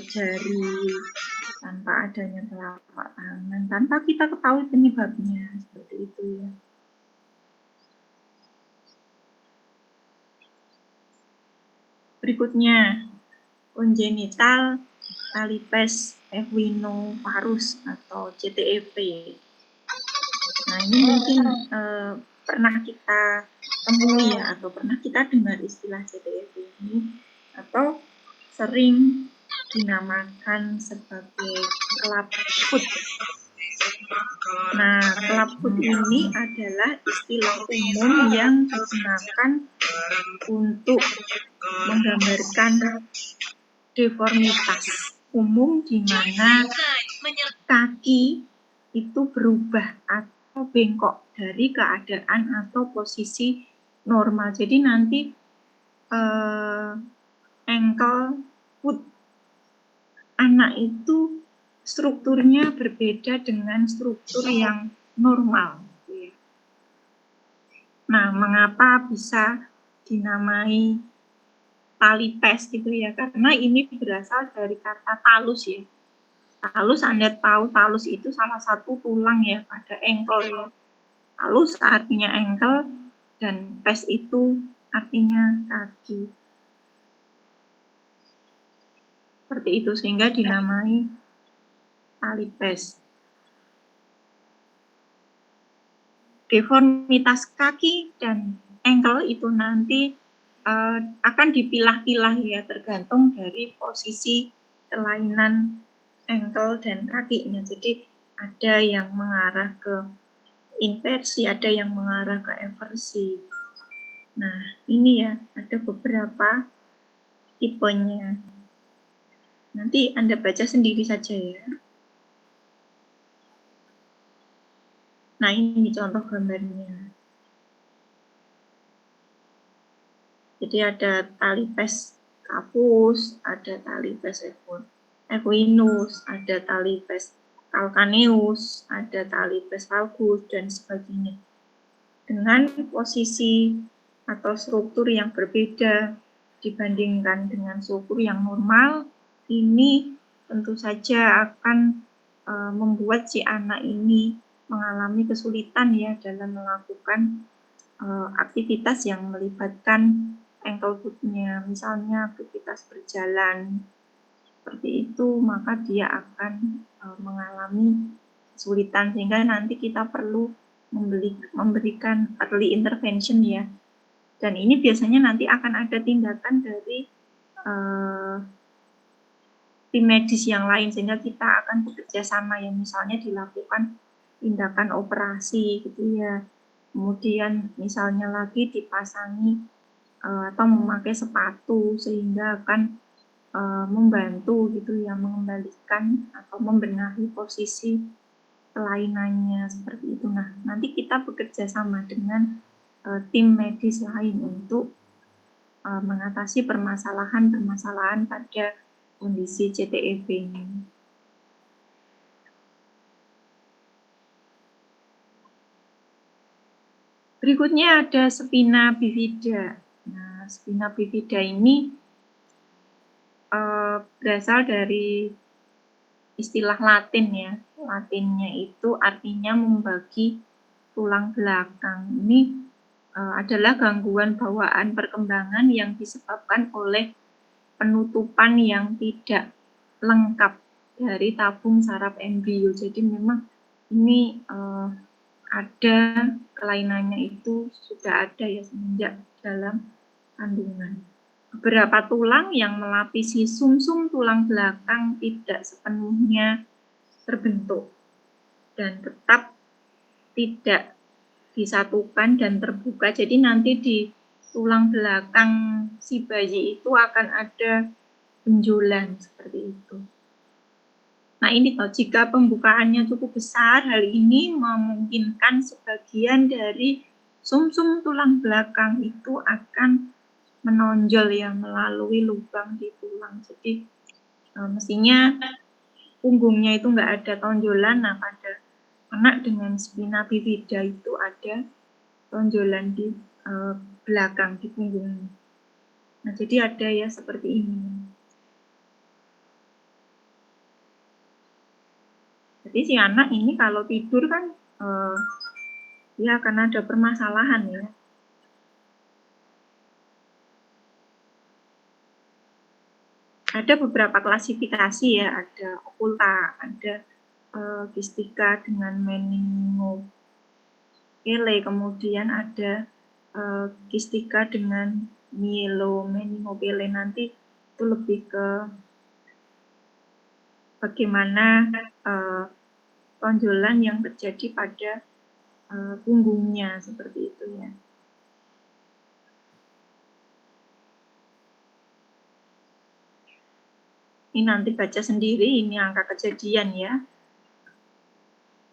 jari, tanpa adanya telapak tangan, tanpa kita ketahui penyebabnya, seperti itu ya. Berikutnya, congenital talipes equinovarus atau CTEV. Nah, ini mungkin pernah kita temui ya, atau pernah kita dengar istilah CTEV ini, atau sering dinamakan sebagai club foot. Nah, club foot ini adalah istilah umum yang digunakan untuk menggambarkan deformitas umum di mana kaki itu berubah atau bengkok dari keadaan atau posisi normal. Jadi nanti ankle foot anak itu strukturnya berbeda dengan struktur yang normal. Nah, mengapa bisa dinamai tali pes gitu ya? Karena ini berasal dari kata talus ya. Talus, Anda tahu talus itu salah satu tulang ya pada ankle ya. Talus artinya ankle dan pes itu artinya kaki. Seperti itu sehingga dinamai tali pes. Deformitas kaki dan ankle itu nanti akan dipilah-pilah ya tergantung dari posisi kelainan ankle dan kakinya. Jadi ada yang mengarah ke inversi, ada yang mengarah ke eversi. Nah, ini ya ada beberapa tipenya. Nanti Anda baca sendiri saja ya. Nah, ini contoh gambarnya. Jadi ada tali pes capus, ada tali pes equinus, ada tali pes calcaneus, ada tali pes valgus, dan sebagainya. Dengan posisi atau struktur yang berbeda dibandingkan dengan struktur yang normal, ini tentu saja akan membuat si anak ini mengalami kesulitan ya dalam melakukan aktivitas yang melibatkan ankle foot-nya, misalnya aktivitas berjalan seperti itu, maka dia akan mengalami kesulitan sehingga nanti kita perlu memberikan early intervention ya. Dan ini biasanya nanti akan ada tindakan dari tim medis yang lain sehingga kita akan bekerja sama ya, misalnya dilakukan tindakan operasi gitu ya. Kemudian misalnya lagi dipasangi atau memakai sepatu sehingga akan membantu gitu ya mengembalikan atau membenahi posisi kelainannya seperti itu. Nah, nanti kita bekerja sama dengan tim medis lain untuk mengatasi permasalahan-permasalahan pada kondisi CTEV ini. Berikutnya ada spina bifida. Nah, spina bifida ini berasal dari istilah Latin ya. Latinnya itu artinya membagi tulang belakang. Ini adalah gangguan bawaan perkembangan yang disebabkan oleh penutupan yang tidak lengkap dari tabung saraf embrio. Jadi memang ini ada kelainannya itu sudah ada ya semenjak dalam kandungan. Beberapa tulang yang melapisi sumsum tulang belakang tidak sepenuhnya terbentuk dan tetap tidak disatukan dan terbuka. Jadi nanti di tulang belakang si bayi itu akan ada benjolan seperti itu. Nah ini toh, jika pembukaannya cukup besar, hal ini memungkinkan sebagian dari sumsum tulang belakang itu akan menonjol ya melalui lubang di tulang. Jadi mestinya punggungnya itu nggak ada tonjolan. Nah pada anak dengan spina bifida itu ada tonjolan di belakang di punggungnya. Nah jadi ada ya seperti ini. Jadi si anak ini kalau tidur kan dia akan ada permasalahan ya. Ada beberapa klasifikasi ya, ada okulta, ada kistika dengan meningokele, kemudian ada kistika dengan mielomeningokele. Nanti itu lebih ke bagaimana tonjolan yang terjadi pada punggungnya seperti itu ya. Ini nanti baca sendiri, ini angka kejadian ya.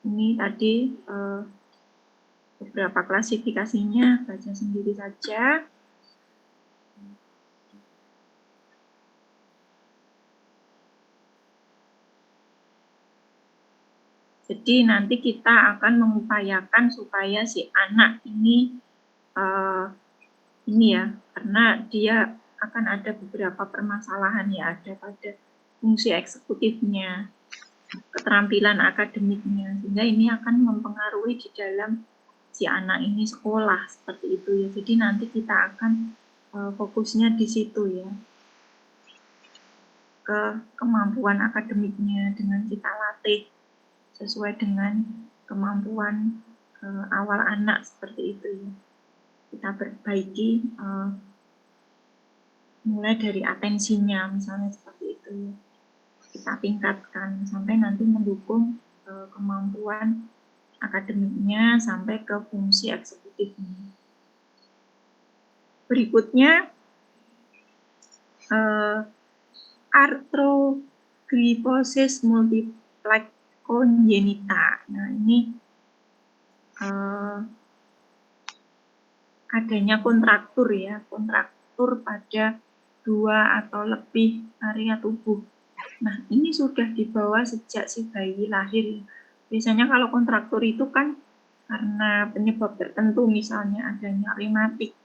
Ini tadi beberapa klasifikasinya, baca sendiri saja. Jadi nanti kita akan mengupayakan supaya si anak ini ya, karena dia akan ada beberapa permasalahan ya, ada pada fungsi eksekutifnya, keterampilan akademiknya, sehingga ini akan mempengaruhi di dalam si anak ini sekolah seperti itu ya. Jadi nanti kita akan fokusnya di situ ya, ke kemampuan akademiknya dengan kita latih sesuai dengan kemampuan awal anak seperti itu ya. Kita perbaiki mulai dari atensinya misalnya seperti itu ya. Kita tingkatkan sampai nanti mendukung kemampuan akademiknya sampai ke fungsi eksekutifnya. Berikutnya arthrogryposis multiplex congenita. Nah, ini adanya kontraktur ya, kontraktur pada 2 atau lebih area tubuh. Nah, ini sudah dibawa sejak si bayi lahir. Biasanya kalau kontraktur itu kan karena penyebab tertentu, misalnya adanya rematik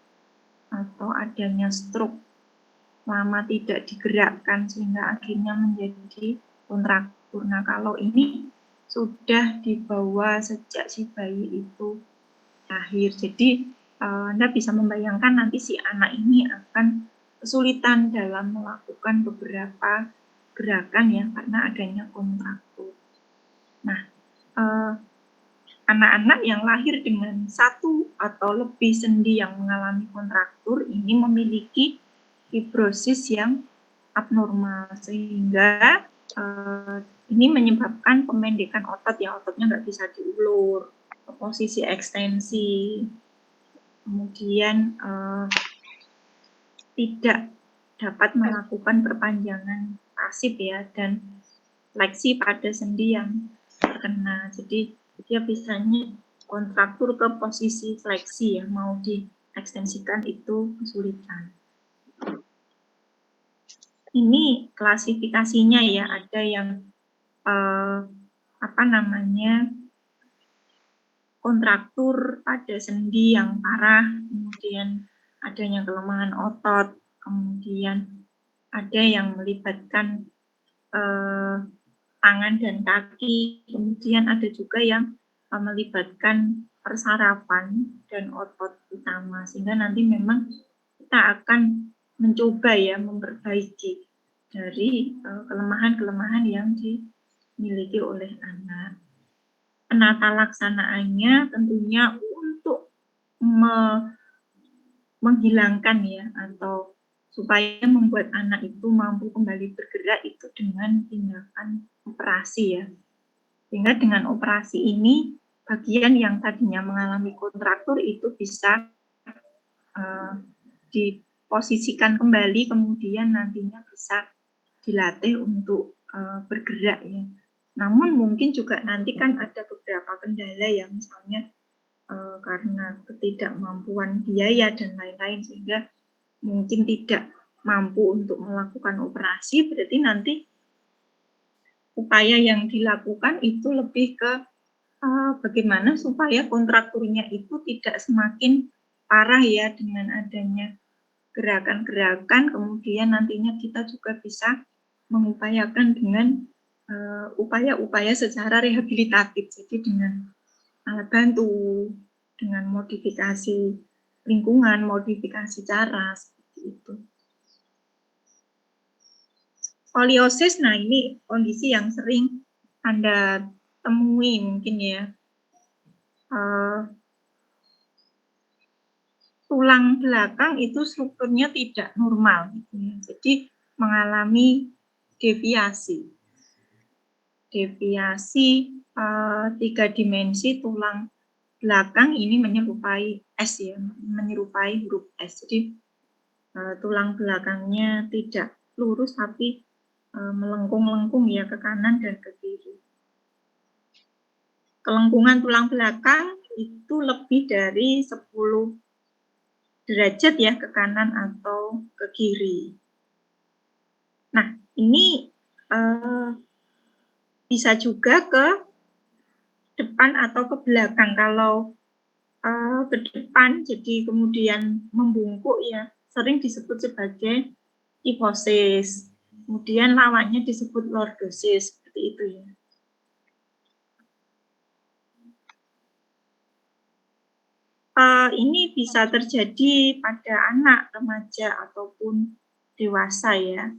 atau adanya stroke, lama tidak digerakkan sehingga akhirnya menjadi kontraktur. Nah, kalau ini sudah dibawa sejak si bayi itu lahir. Jadi Anda bisa membayangkan nanti si anak ini akan kesulitan dalam melakukan beberapa gerakan ya karena adanya kontraktur. Nah, anak-anak yang lahir dengan 1 atau lebih sendi yang mengalami kontraktur ini memiliki fibrosis yang abnormal sehingga ini menyebabkan pemendekan otot ya, ototnya nggak bisa diulur, posisi ekstensi, kemudian tidak dapat melakukan perpanjangan pasif ya, dan fleksi pada sendi yang terkena. Jadi dia biasanya kontraktur ke posisi fleksi ya, mau diekstensikan itu kesulitan. Ini klasifikasinya ya, ada yang kontraktur pada sendi yang parah, kemudian adanya kelemahan otot, kemudian ada yang melibatkan tangan dan kaki, kemudian ada juga yang melibatkan persarafan dan otot utama, sehingga nanti memang kita akan mencoba ya memperbaiki dari kelemahan-kelemahan yang dimiliki oleh anak. Penata laksanaannya tentunya untuk menghilangkan ya, atau supaya membuat anak itu mampu kembali bergerak itu dengan tindakan operasi ya. Sehingga dengan operasi ini bagian yang tadinya mengalami kontraktur itu bisa diposisikan kembali, kemudian nantinya bisa dilatih untuk bergerak ya. Namun mungkin juga nanti kan ada beberapa kendala yang misalnya karena ketidakmampuan biaya dan lain-lain sehingga mungkin tidak mampu untuk melakukan operasi, berarti nanti upaya yang dilakukan itu lebih ke bagaimana supaya kontrakturnya itu tidak semakin parah ya dengan adanya gerakan-gerakan, kemudian nantinya kita juga bisa mengupayakan dengan upaya-upaya secara rehabilitatif, jadi dengan alat bantu, dengan modifikasi lingkungan, modifikasi cara, seperti itu. Skoliosis, nah ini kondisi yang sering Anda temui mungkin ya. Tulang belakang itu strukturnya tidak normal, gitu ya. Jadi mengalami deviasi. Deviasi 3 dimensi tulang belakang ini menyerupai S ya, menyerupai huruf S. Jadi tulang belakangnya tidak lurus tapi melengkung-lengkung ya ke kanan dan ke kiri. Kelengkungan tulang belakang itu lebih dari 10 derajat ya ke kanan atau ke kiri. Nah, ini bisa juga ke depan atau ke belakang. Kalau ke depan jadi kemudian membungkuk ya, sering disebut sebagai kyphosis. Kemudian lawannya disebut lordosis, seperti itu ya. Ini bisa terjadi pada anak, remaja, ataupun dewasa ya.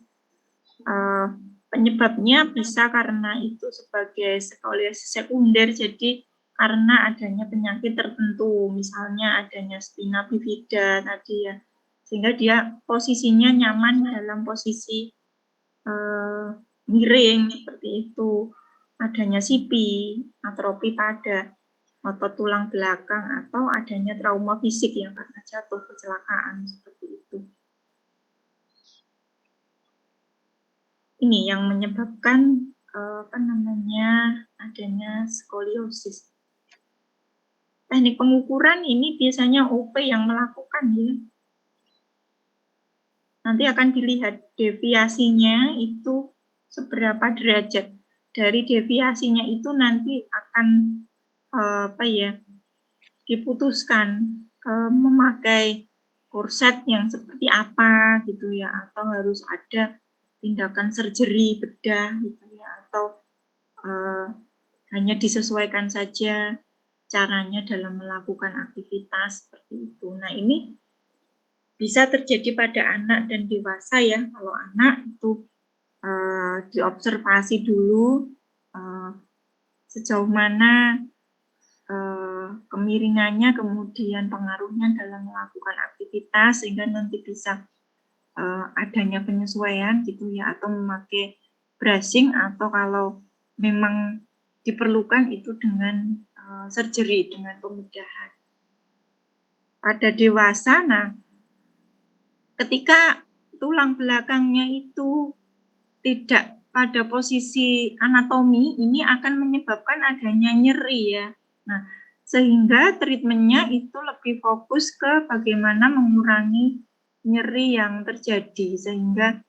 Penyebabnya bisa karena itu sebagai skoliosis sekunder, jadi karena adanya penyakit tertentu, misalnya adanya spina bifida tadi ya, sehingga dia posisinya nyaman dalam posisi miring seperti itu, adanya sipi, atrofi pada otot tulang belakang, atau adanya trauma fisik yang karena jatuh kecelakaan seperti itu. Ini yang menyebabkan adanya skoliosis. Teknik pengukuran ini biasanya OP yang melakukan ya. Nanti akan dilihat deviasinya itu seberapa derajat. Dari deviasinya itu nanti akan diputuskan memakai korset yang seperti apa gitu ya, atau harus ada tindakan surgery bedah gitu ya, atau hanya disesuaikan saja caranya dalam melakukan aktivitas seperti itu. Nah, ini bisa terjadi pada anak dan dewasa ya. Kalau anak itu diobservasi dulu sejauh mana kemiringannya, kemudian pengaruhnya dalam melakukan aktivitas, sehingga nanti bisa adanya penyesuaian gitu ya, atau memakai brushing, atau kalau memang diperlukan itu dengan surgery, dengan pembedahan. Pada dewasa, nah ketika tulang belakangnya itu tidak pada posisi anatomi, ini akan menyebabkan adanya nyeri ya. Nah, sehingga treatmentnya itu lebih fokus ke bagaimana mengurangi nyeri yang terjadi, sehingga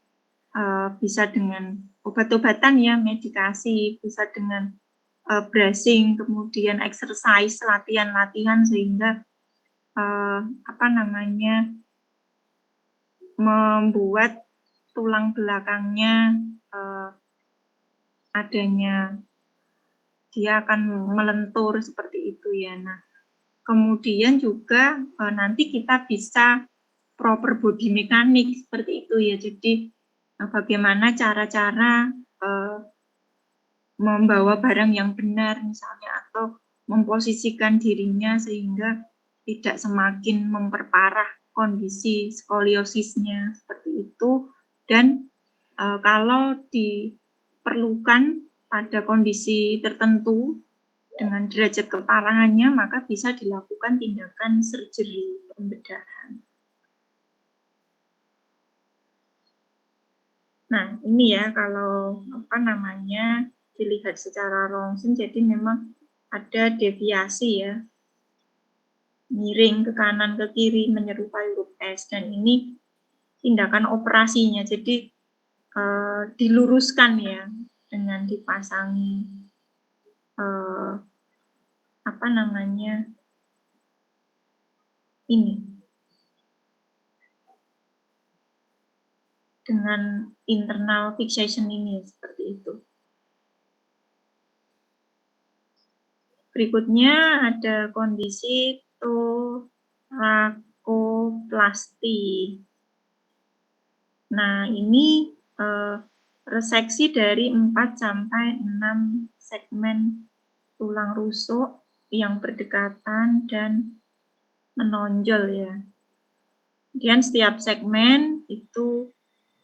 bisa dengan obat-obatan ya, medikasi, bisa dengan brushing, kemudian exercise, latihan-latihan, sehingga membuat tulang belakangnya adanya, dia akan melentur seperti itu ya. Nah, kemudian juga nanti kita bisa proper body mechanics seperti itu ya. Jadi bagaimana cara-cara membawa barang yang benar misalnya, atau memposisikan dirinya sehingga tidak semakin memperparah kondisi skoliosisnya seperti itu. Dan kalau diperlukan pada kondisi tertentu dengan derajat keparahannya, maka bisa dilakukan tindakan surgery, pembedahan. Nah, ini ya kalau dilihat secara rongsen, jadi memang ada deviasi ya, miring ke kanan ke kiri menyerupai huruf S, dan ini tindakan operasinya, jadi diluruskan ya dengan dipasangi ini dengan internal fixation ini seperti itu. Berikutnya ada kondisi torakoplasti. Nah, ini reseksi dari 4 sampai 6 segmen tulang rusuk yang berdekatan dan menonjol ya. Kemudian setiap segmen itu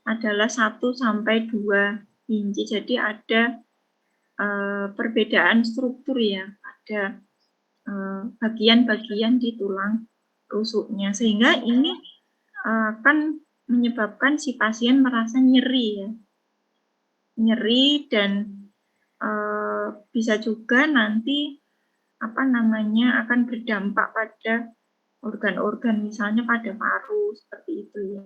adalah 1 sampai 2 inci. Jadi ada perbedaan struktur ya, ada bagian-bagian di tulang rusuknya, sehingga ini akan menyebabkan si pasien merasa nyeri ya, nyeri, dan bisa juga nanti akan berdampak pada organ-organ, misalnya pada paru seperti itu ya.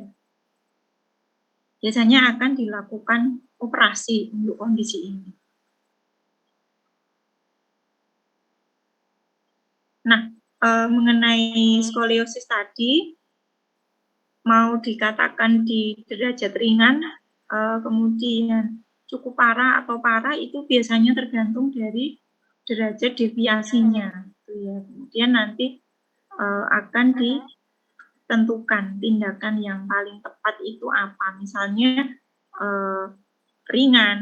Biasanya akan dilakukan operasi untuk kondisi ini. Nah, mengenai skoliosis tadi, mau dikatakan di derajat ringan, kemudian cukup parah atau parah itu biasanya tergantung dari derajat deviasinya, gitu ya. Kemudian nanti akan ditentukan tindakan yang paling tepat itu apa. Misalnya ringan,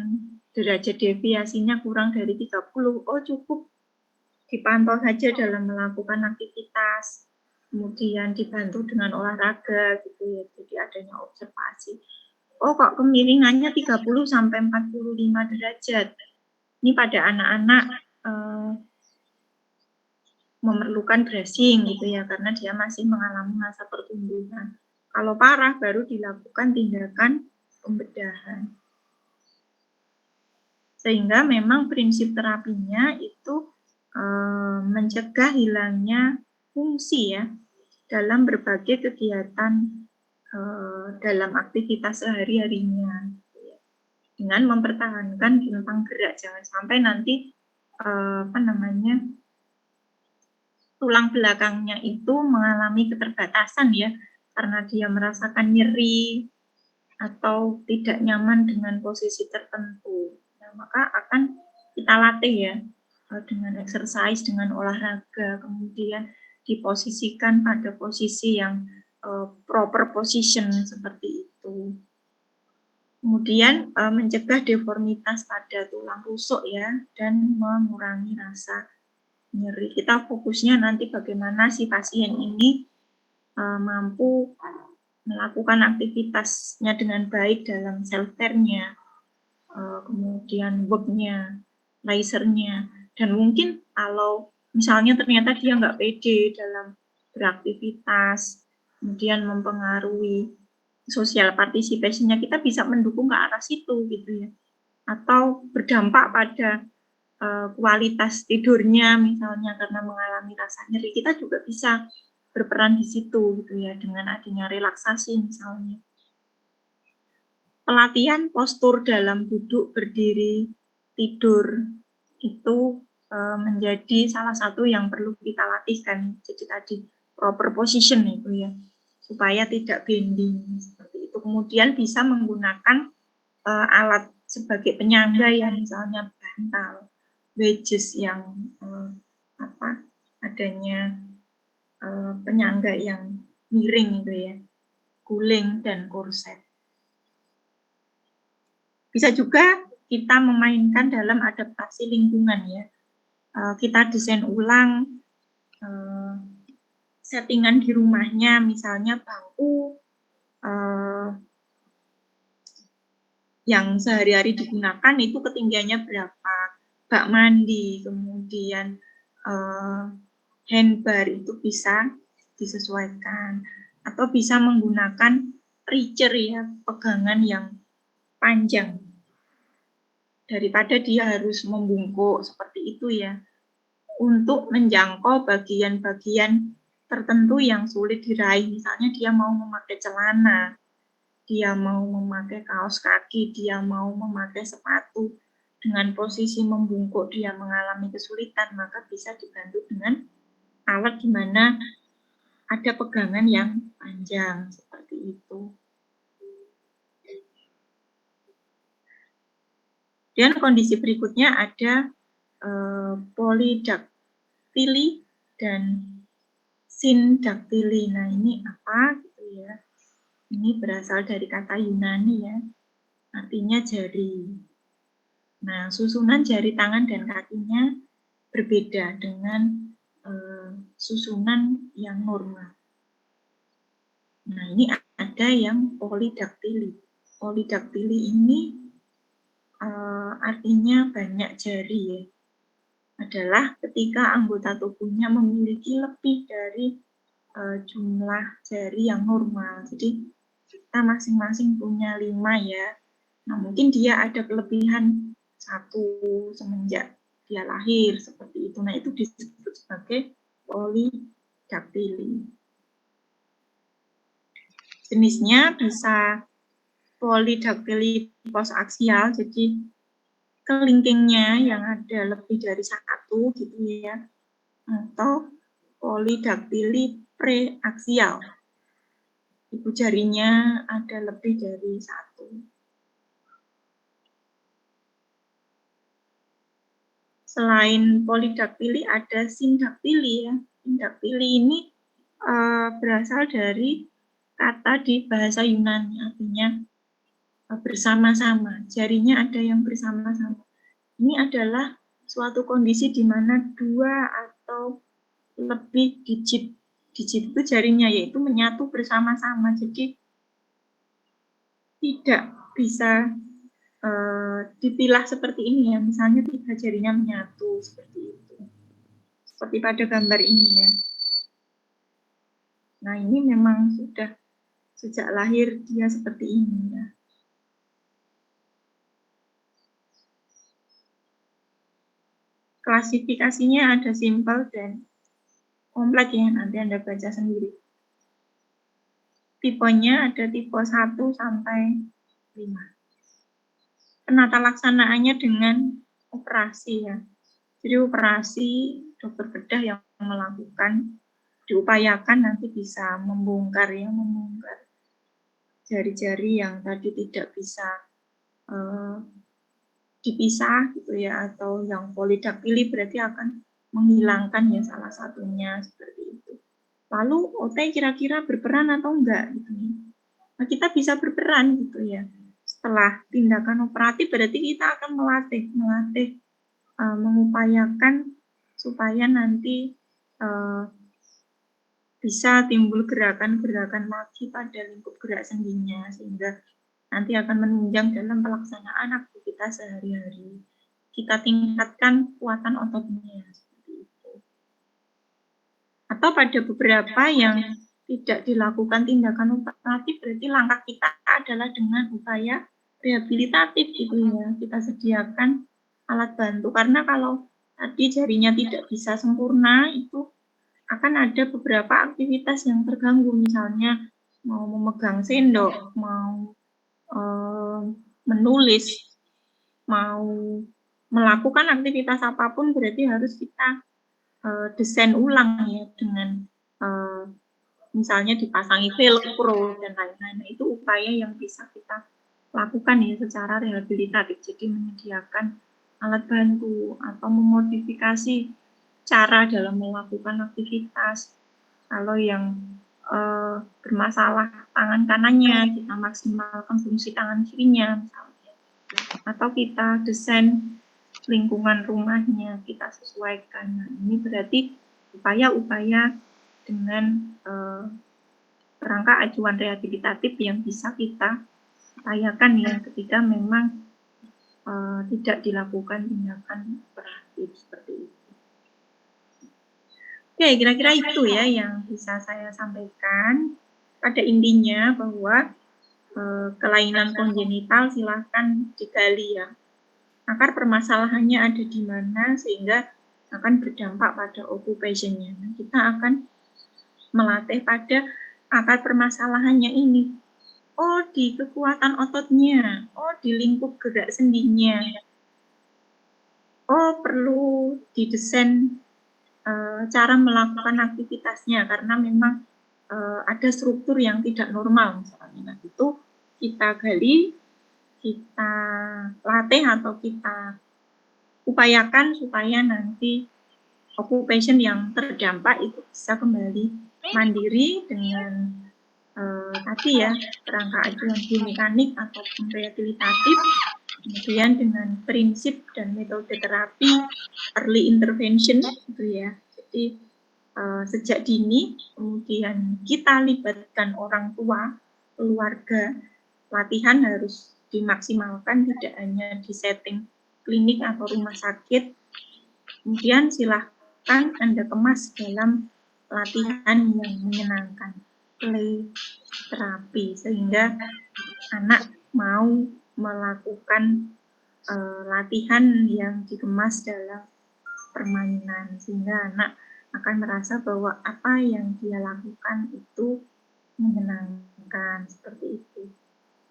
derajat deviasinya kurang dari 30, oh cukup dipantau saja dalam melakukan aktivitas, kemudian dibantu dengan olahraga gitu ya, jadi adanya observasi. Oh kok kemiringannya 30 sampai 45 derajat. Ini pada anak-anak memerlukan bracing gitu ya, karena dia masih mengalami masa pertumbuhan. Kalau parah baru dilakukan tindakan pembedahan. Sehingga memang prinsip terapinya itu mencegah hilangnya fungsi ya dalam berbagai kegiatan dalam aktivitas sehari-harinya dengan mempertahankan rentang gerak, jangan sampai nanti tulang belakangnya itu mengalami keterbatasan ya karena dia merasakan nyeri atau tidak nyaman dengan posisi tertentu. Nah, maka akan kita latih ya dengan exercise, dengan olahraga, kemudian diposisikan pada posisi yang proper position seperti itu. Kemudian mencegah deformitas pada tulang rusuk ya, dan mengurangi rasa nyeri. Kita fokusnya nanti bagaimana si pasien ini mampu melakukan aktivitasnya dengan baik dalam self-care-nya, kemudian work-nya, leisure-nya, dan mungkin kalau misalnya ternyata dia nggak pede dalam beraktivitas, kemudian mempengaruhi social participation-nya, kita bisa mendukung ke arah situ gitu ya, atau berdampak pada kualitas tidurnya misalnya karena mengalami rasa nyeri, kita juga bisa berperan di situ gitu ya dengan adanya relaksasi misalnya. Pelatihan postur dalam duduk, berdiri, tidur itu menjadi salah satu yang perlu kita latihkan. Jadi tadi proper position itu ya, supaya tidak bending seperti itu. Kemudian bisa menggunakan alat sebagai penyangga ya, misalnya bantal, wedges yang adanya penyangga yang miring itu ya, guling dan korset. Bisa juga kita memainkan dalam adaptasi lingkungan ya. Kita desain ulang settingan di rumahnya, misalnya bangku yang sehari-hari digunakan itu ketinggiannya berapa, bak mandi, kemudian handbar itu bisa disesuaikan, atau bisa menggunakan reacher ya, pegangan yang panjang daripada dia harus membungkuk seperti itu ya, untuk menjangkau bagian-bagian tertentu yang sulit diraih. Misalnya dia mau memakai celana, dia mau memakai kaos kaki, dia mau memakai sepatu, dengan posisi membungkuk dia mengalami kesulitan, maka bisa dibantu dengan alat di mana ada pegangan yang panjang seperti itu. Dan kondisi berikutnya ada polydactyly dan syndactyly. Nah, ini apa gitu ya? Ini berasal dari kata Yunani ya, artinya jari. Nah, susunan jari tangan dan kakinya berbeda dengan susunan yang normal. Nah, ini ada yang polydactyly. Polydactyly ini artinya banyak jari ya. Adalah ketika anggota tubuhnya memiliki lebih dari jumlah jari yang normal. Jadi kita masing-masing punya 5 ya. Nah, mungkin dia ada kelebihan 1 semenjak dia lahir seperti itu. Nah, itu disebut sebagai polydactyly. Jenisnya bisa polydactyly posaksial, jadi kelingkingnya yang ada lebih dari 1 gitu ya, atau polidaktili preaksial. Ibu jarinya ada lebih dari satu. Selain polidaktili ada sindaktili ya. Sindaktili ini berasal dari kata di bahasa Yunani, artinya bersama-sama. Jarinya ada yang bersama-sama. Ini adalah suatu kondisi di mana dua atau lebih digit itu jarinya yaitu menyatu bersama-sama. Jadi tidak bisa dipilah seperti ini ya. Misalnya 3 jarinya menyatu seperti itu. Seperti pada gambar ini ya. Nah, ini memang sudah sejak lahir dia seperti ini ya. Klasifikasinya ada simpel dan kompleks ya, nanti Anda baca sendiri. Tipenya ada tipe 1 sampai 5. Penata laksanaannya dengan operasi ya. Jadi operasi dokter bedah yang melakukan, diupayakan nanti bisa membongkar jari-jari yang tadi tidak bisa dipisah gitu ya, atau yang polidaktili berarti akan menghilangkan ya salah satunya seperti itu. Lalu OT kira-kira berperan atau enggak gitu ya. Nah, kita bisa berperan gitu ya. Setelah tindakan operatif berarti kita akan melatih mengupayakan supaya nanti bisa timbul gerakan-gerakan lagi pada lingkup gerak sendinya sehingga nanti akan menunjang dalam pelaksanaan aktivitas sehari-hari. Kita tingkatkan kekuatan ototnya seperti itu. Atau pada beberapa yang tidak dilakukan tindakan operatif berarti langkah kita adalah dengan upaya rehabilitatif gitu ya. Kita sediakan alat bantu karena kalau tadi jarinya tidak bisa sempurna itu akan ada beberapa aktivitas yang terganggu, misalnya mau memegang sendok, mau menulis, mau melakukan aktivitas apapun berarti harus kita desain ulang ya dengan misalnya dipasangi velcro dan lain-lain. Nah, itu upaya yang bisa kita lakukan ya secara rehabilitatif. Jadi menyediakan alat bantu atau memodifikasi cara dalam melakukan aktivitas. Kalau yang bermasalah tangan kanannya, kita maksimalkan fungsi tangan kirinya misalnya. Atau kita desain lingkungan rumahnya, kita sesuaikan. Nah, ini berarti upaya-upaya dengan kerangka acuan rehabilitatif yang bisa kita upayakan ya ketika memang tidak dilakukan tindakan operatif seperti itu. Oke, kira-kira itu ya yang bisa saya sampaikan. Pada intinya bahwa kelainan kongenital silahkan digali ya. Akar permasalahannya ada di mana sehingga akan berdampak pada occupation-nya. Nah, kita akan melatih pada akar permasalahannya ini. Oh, di kekuatan ototnya. Oh, di lingkup gerak sendinya. Oh, perlu didesain cara melakukan aktivitasnya karena memang ada struktur yang tidak normal misalnya. Nah, itu kita gali, kita latih atau kita upayakan supaya nanti occupation yang terdampak itu bisa kembali mandiri dengan tadi ya kerangka acuan biomekanik ataupun rehabilitatif, kemudian dengan prinsip dan metode terapi early intervention gitu ya. Jadi sejak dini, kemudian kita libatkan orang tua, keluarga, latihan harus dimaksimalkan tidak hanya di setting klinik atau rumah sakit. Kemudian silahkan Anda kemas dalam latihan yang menyenangkan, play terapi, sehingga anak mau melakukan latihan yang dikemas dalam permainan, sehingga anak akan merasa bahwa apa yang dia lakukan itu menyenangkan seperti itu.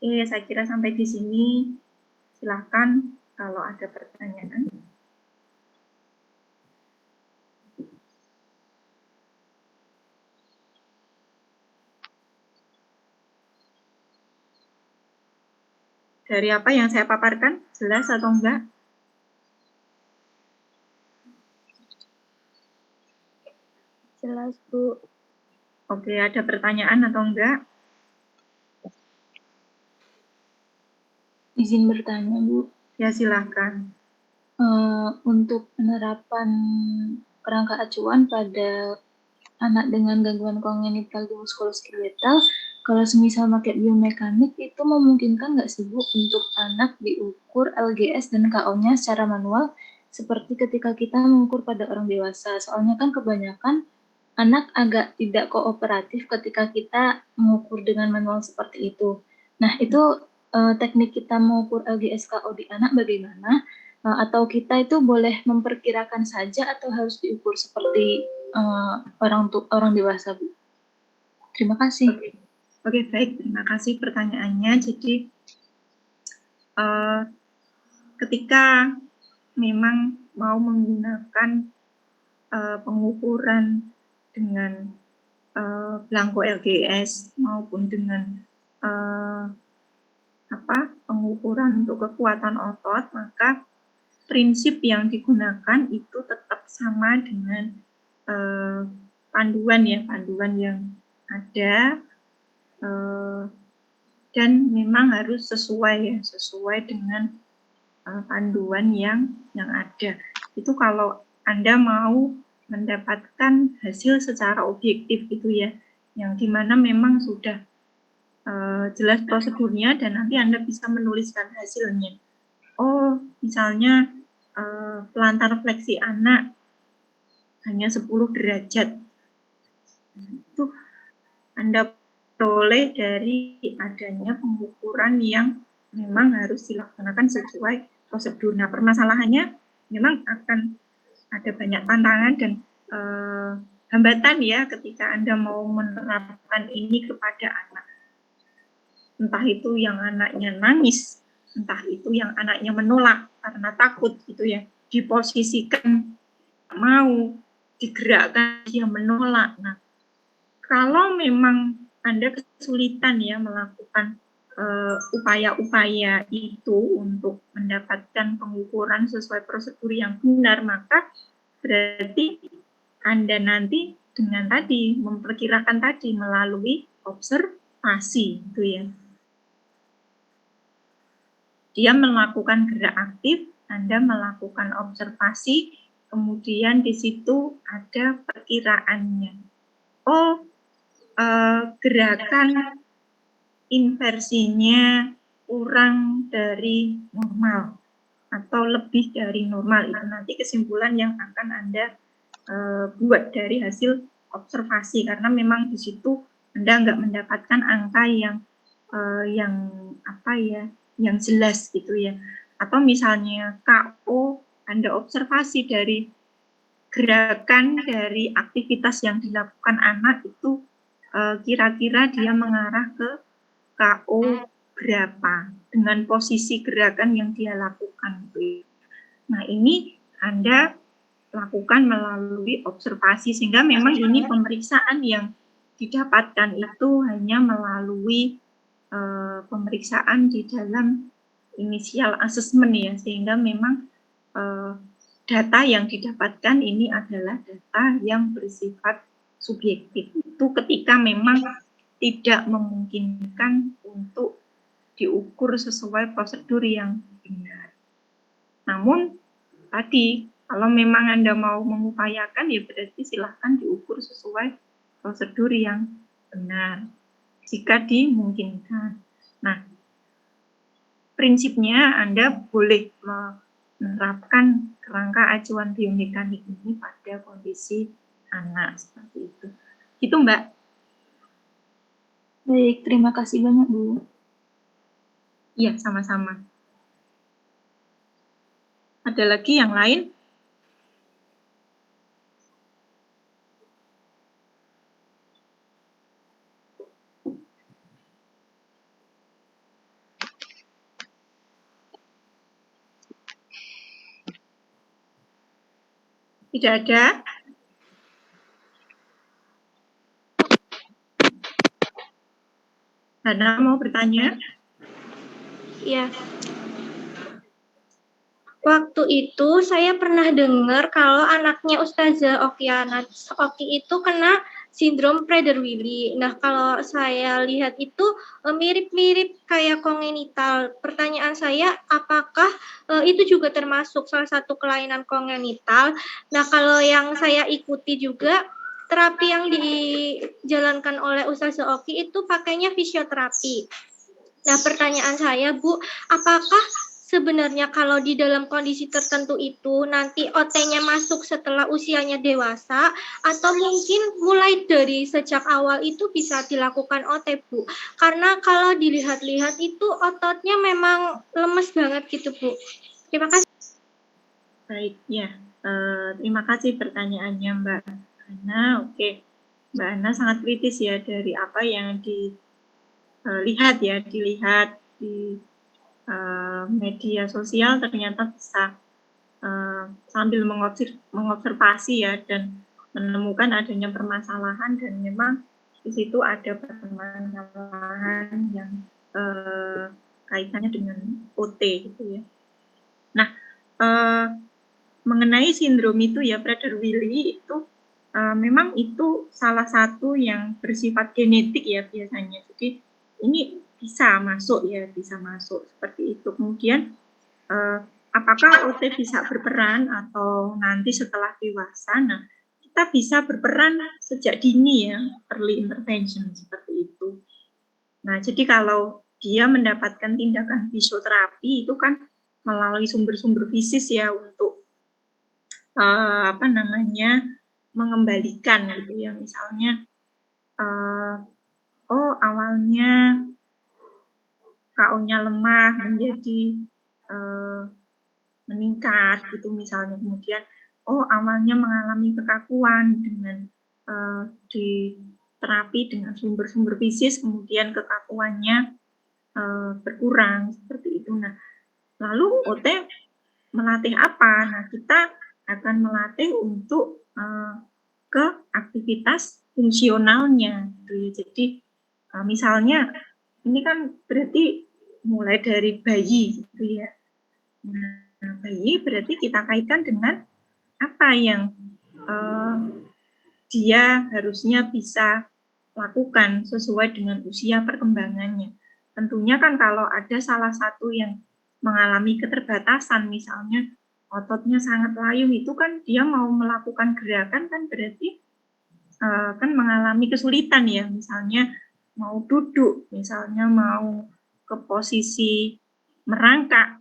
Oke, saya kira sampai di sini. Silahkan kalau ada pertanyaan. Dari apa yang saya paparkan, jelas atau enggak? Jelas, Bu. Oke, ada pertanyaan atau enggak? Izin bertanya, Bu. Ya, silahkan. Untuk penerapan kerangka acuan pada anak dengan gangguan kongenital di muskuloskeletal, kalau semisal pakai biomekanik itu memungkinkan nggak sih Bu untuk anak diukur LGS dan KO-nya secara manual seperti ketika kita mengukur pada orang dewasa? Soalnya kan kebanyakan anak agak tidak kooperatif ketika kita mengukur dengan manual seperti itu. Nah, itu teknik kita mengukur LGS KO di anak bagaimana? Atau kita itu boleh memperkirakan saja atau harus diukur seperti orang dewasa, Bu? Terima kasih. Oke, baik. Terima kasih pertanyaannya. Jadi, ketika memang mau menggunakan pengukuran dengan belangko LGS maupun dengan pengukuran untuk kekuatan otot, maka prinsip yang digunakan itu tetap sama dengan panduan yang ada, dan memang harus sesuai dengan panduan yang ada. Itu kalau Anda mau mendapatkan hasil secara objektif gitu ya, yang dimana memang sudah jelas prosedurnya dan nanti Anda bisa menuliskan hasilnya. Oh, misalnya pelantar fleksi anak hanya 10 derajat. Itu Anda peroleh dari adanya pengukuran yang memang harus dilaksanakan sesuai prosedur. Nah, permasalahannya memang akan ada banyak tantangan dan hambatan ya ketika Anda mau menerapkan ini kepada anak. Entah itu yang anaknya nangis, entah itu yang anaknya menolak karena takut gitu ya, diposisikan mau, digerakkan dia menolak. Nah, kalau memang Anda kesulitan ya melakukan upaya-upaya itu untuk mendapatkan pengukuran sesuai prosedur yang benar, maka berarti Anda nanti dengan tadi memperkirakan tadi melalui observasi gitu ya. Dia melakukan gerak aktif, Anda melakukan observasi, kemudian di situ ada perkiraannya. Oh, gerakan inversinya kurang dari normal atau lebih dari normal, itu nanti kesimpulan yang akan Anda buat dari hasil observasi, karena memang di situ Anda nggak mendapatkan angka yang jelas gitu ya. Atau misalnya KO, Anda observasi dari gerakan dari aktivitas yang dilakukan anak itu kira-kira dia mengarah ke KO berapa dengan posisi gerakan yang dia lakukan. Nah, ini Anda lakukan melalui observasi, sehingga memang ini pemeriksaan yang didapatkan itu hanya melalui pemeriksaan di dalam initial assessment ya, sehingga memang data yang didapatkan ini adalah data yang bersifat subjektif. Itu ketika memang tidak memungkinkan untuk diukur sesuai prosedur yang benar. Namun tadi kalau memang Anda mau mengupayakan ya berarti silahkan diukur sesuai prosedur yang benar jika dimungkinkan. Nah, prinsipnya Anda boleh menerapkan kerangka acuan biomekanik ini pada kondisi anak seperti itu. Gitu, Mbak. Baik, terima kasih banyak, Bu. Iya, sama-sama. Ada lagi yang lain? Tidak ada? Hana mau bertanya? Ya. Waktu itu saya pernah dengar kalau anaknya Ustazah Oki itu kena sindrom Prader-Willi. Nah, kalau saya lihat itu mirip-mirip kayak kongenital. Pertanyaan saya, apakah itu juga termasuk salah satu kelainan kongenital? Nah, kalau yang saya ikuti juga, terapi yang dijalankan oleh Ustazah Oki itu pakainya fisioterapi. Nah, pertanyaan saya, Bu, apakah sebenarnya kalau di dalam kondisi tertentu itu nanti OT-nya masuk setelah usianya dewasa atau mungkin mulai dari sejak awal itu bisa dilakukan OT, Bu? Karena kalau dilihat-lihat itu ototnya memang lemes banget gitu, Bu. Terima kasih. Baik, ya. Terima kasih pertanyaannya Mbak Ana. Oke, Mbak Ana sangat kritis ya dari apa yang dilihat di media sosial, ternyata bisa sambil mengobservasi ya dan menemukan adanya permasalahan, dan memang di situ ada permasalahan yang kaitannya dengan OT gitu ya. Nah, mengenai sindrom itu ya, Prader-Willi itu memang itu salah satu yang bersifat genetik ya biasanya. Jadi ini bisa masuk seperti itu. Kemudian apakah OT bisa berperan atau nanti setelah dewasa? Nah, kita bisa berperan sejak dini ya, early intervention seperti itu. Nah, jadi kalau dia mendapatkan tindakan fisioterapi itu kan melalui sumber-sumber fisis ya untuk mengembalikan gitu ya, misalnya awalnya KO-nya lemah menjadi meningkat gitu misalnya, kemudian awalnya mengalami kekakuan dengan di terapi dengan sumber-sumber fisis, kemudian kekakuannya berkurang seperti itu. Nah, lalu OT melatih apa? Nah, kita akan melatih untuk ke aktivitas fungsionalnya gitu ya. Jadi misalnya ini kan berarti mulai dari bayi gitu ya. Nah, bayi berarti kita kaitkan dengan apa yang dia harusnya bisa lakukan sesuai dengan usia perkembangannya. Tentunya kan kalau ada salah satu yang mengalami keterbatasan, misalnya ototnya sangat layu, itu kan dia mau melakukan gerakan kan berarti kan mengalami kesulitan ya, misalnya mau duduk, misalnya mau ke posisi merangkak,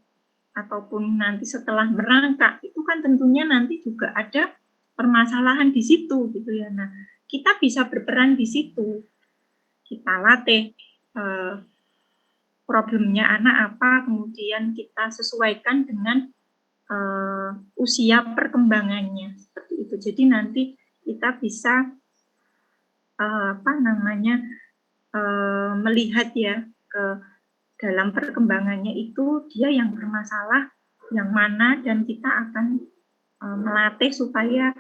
ataupun nanti setelah merangkak, itu kan tentunya nanti juga ada permasalahan di situ gitu ya. Nah, kita bisa berperan di situ. Kita latih problemnya anak apa, kemudian kita sesuaikan dengan usia perkembangannya seperti itu. Jadi nanti kita bisa melihat ya ke dalam perkembangannya itu dia yang bermasalah yang mana, dan kita akan melatih supaya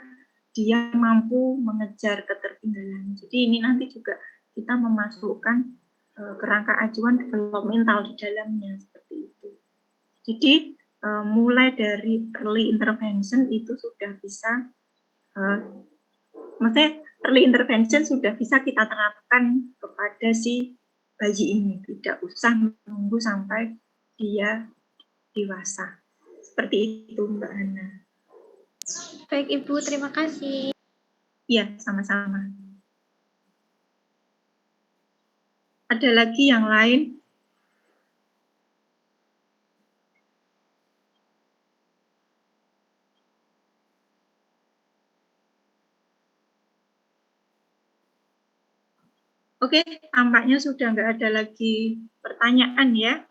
dia mampu mengejar ketertinggalan. Jadi ini nanti juga kita memasukkan kerangka acuan developmental di dalamnya seperti itu. Jadi mulai dari early intervention itu sudah bisa, maksudnya early intervention sudah bisa kita terapkan kepada si bayi ini, tidak usah menunggu sampai dia dewasa. Seperti itu Mbak Hana. Baik Ibu, terima kasih. Iya, sama-sama. Ada lagi yang lain? Oke, tampaknya sudah nggak ada lagi pertanyaan ya.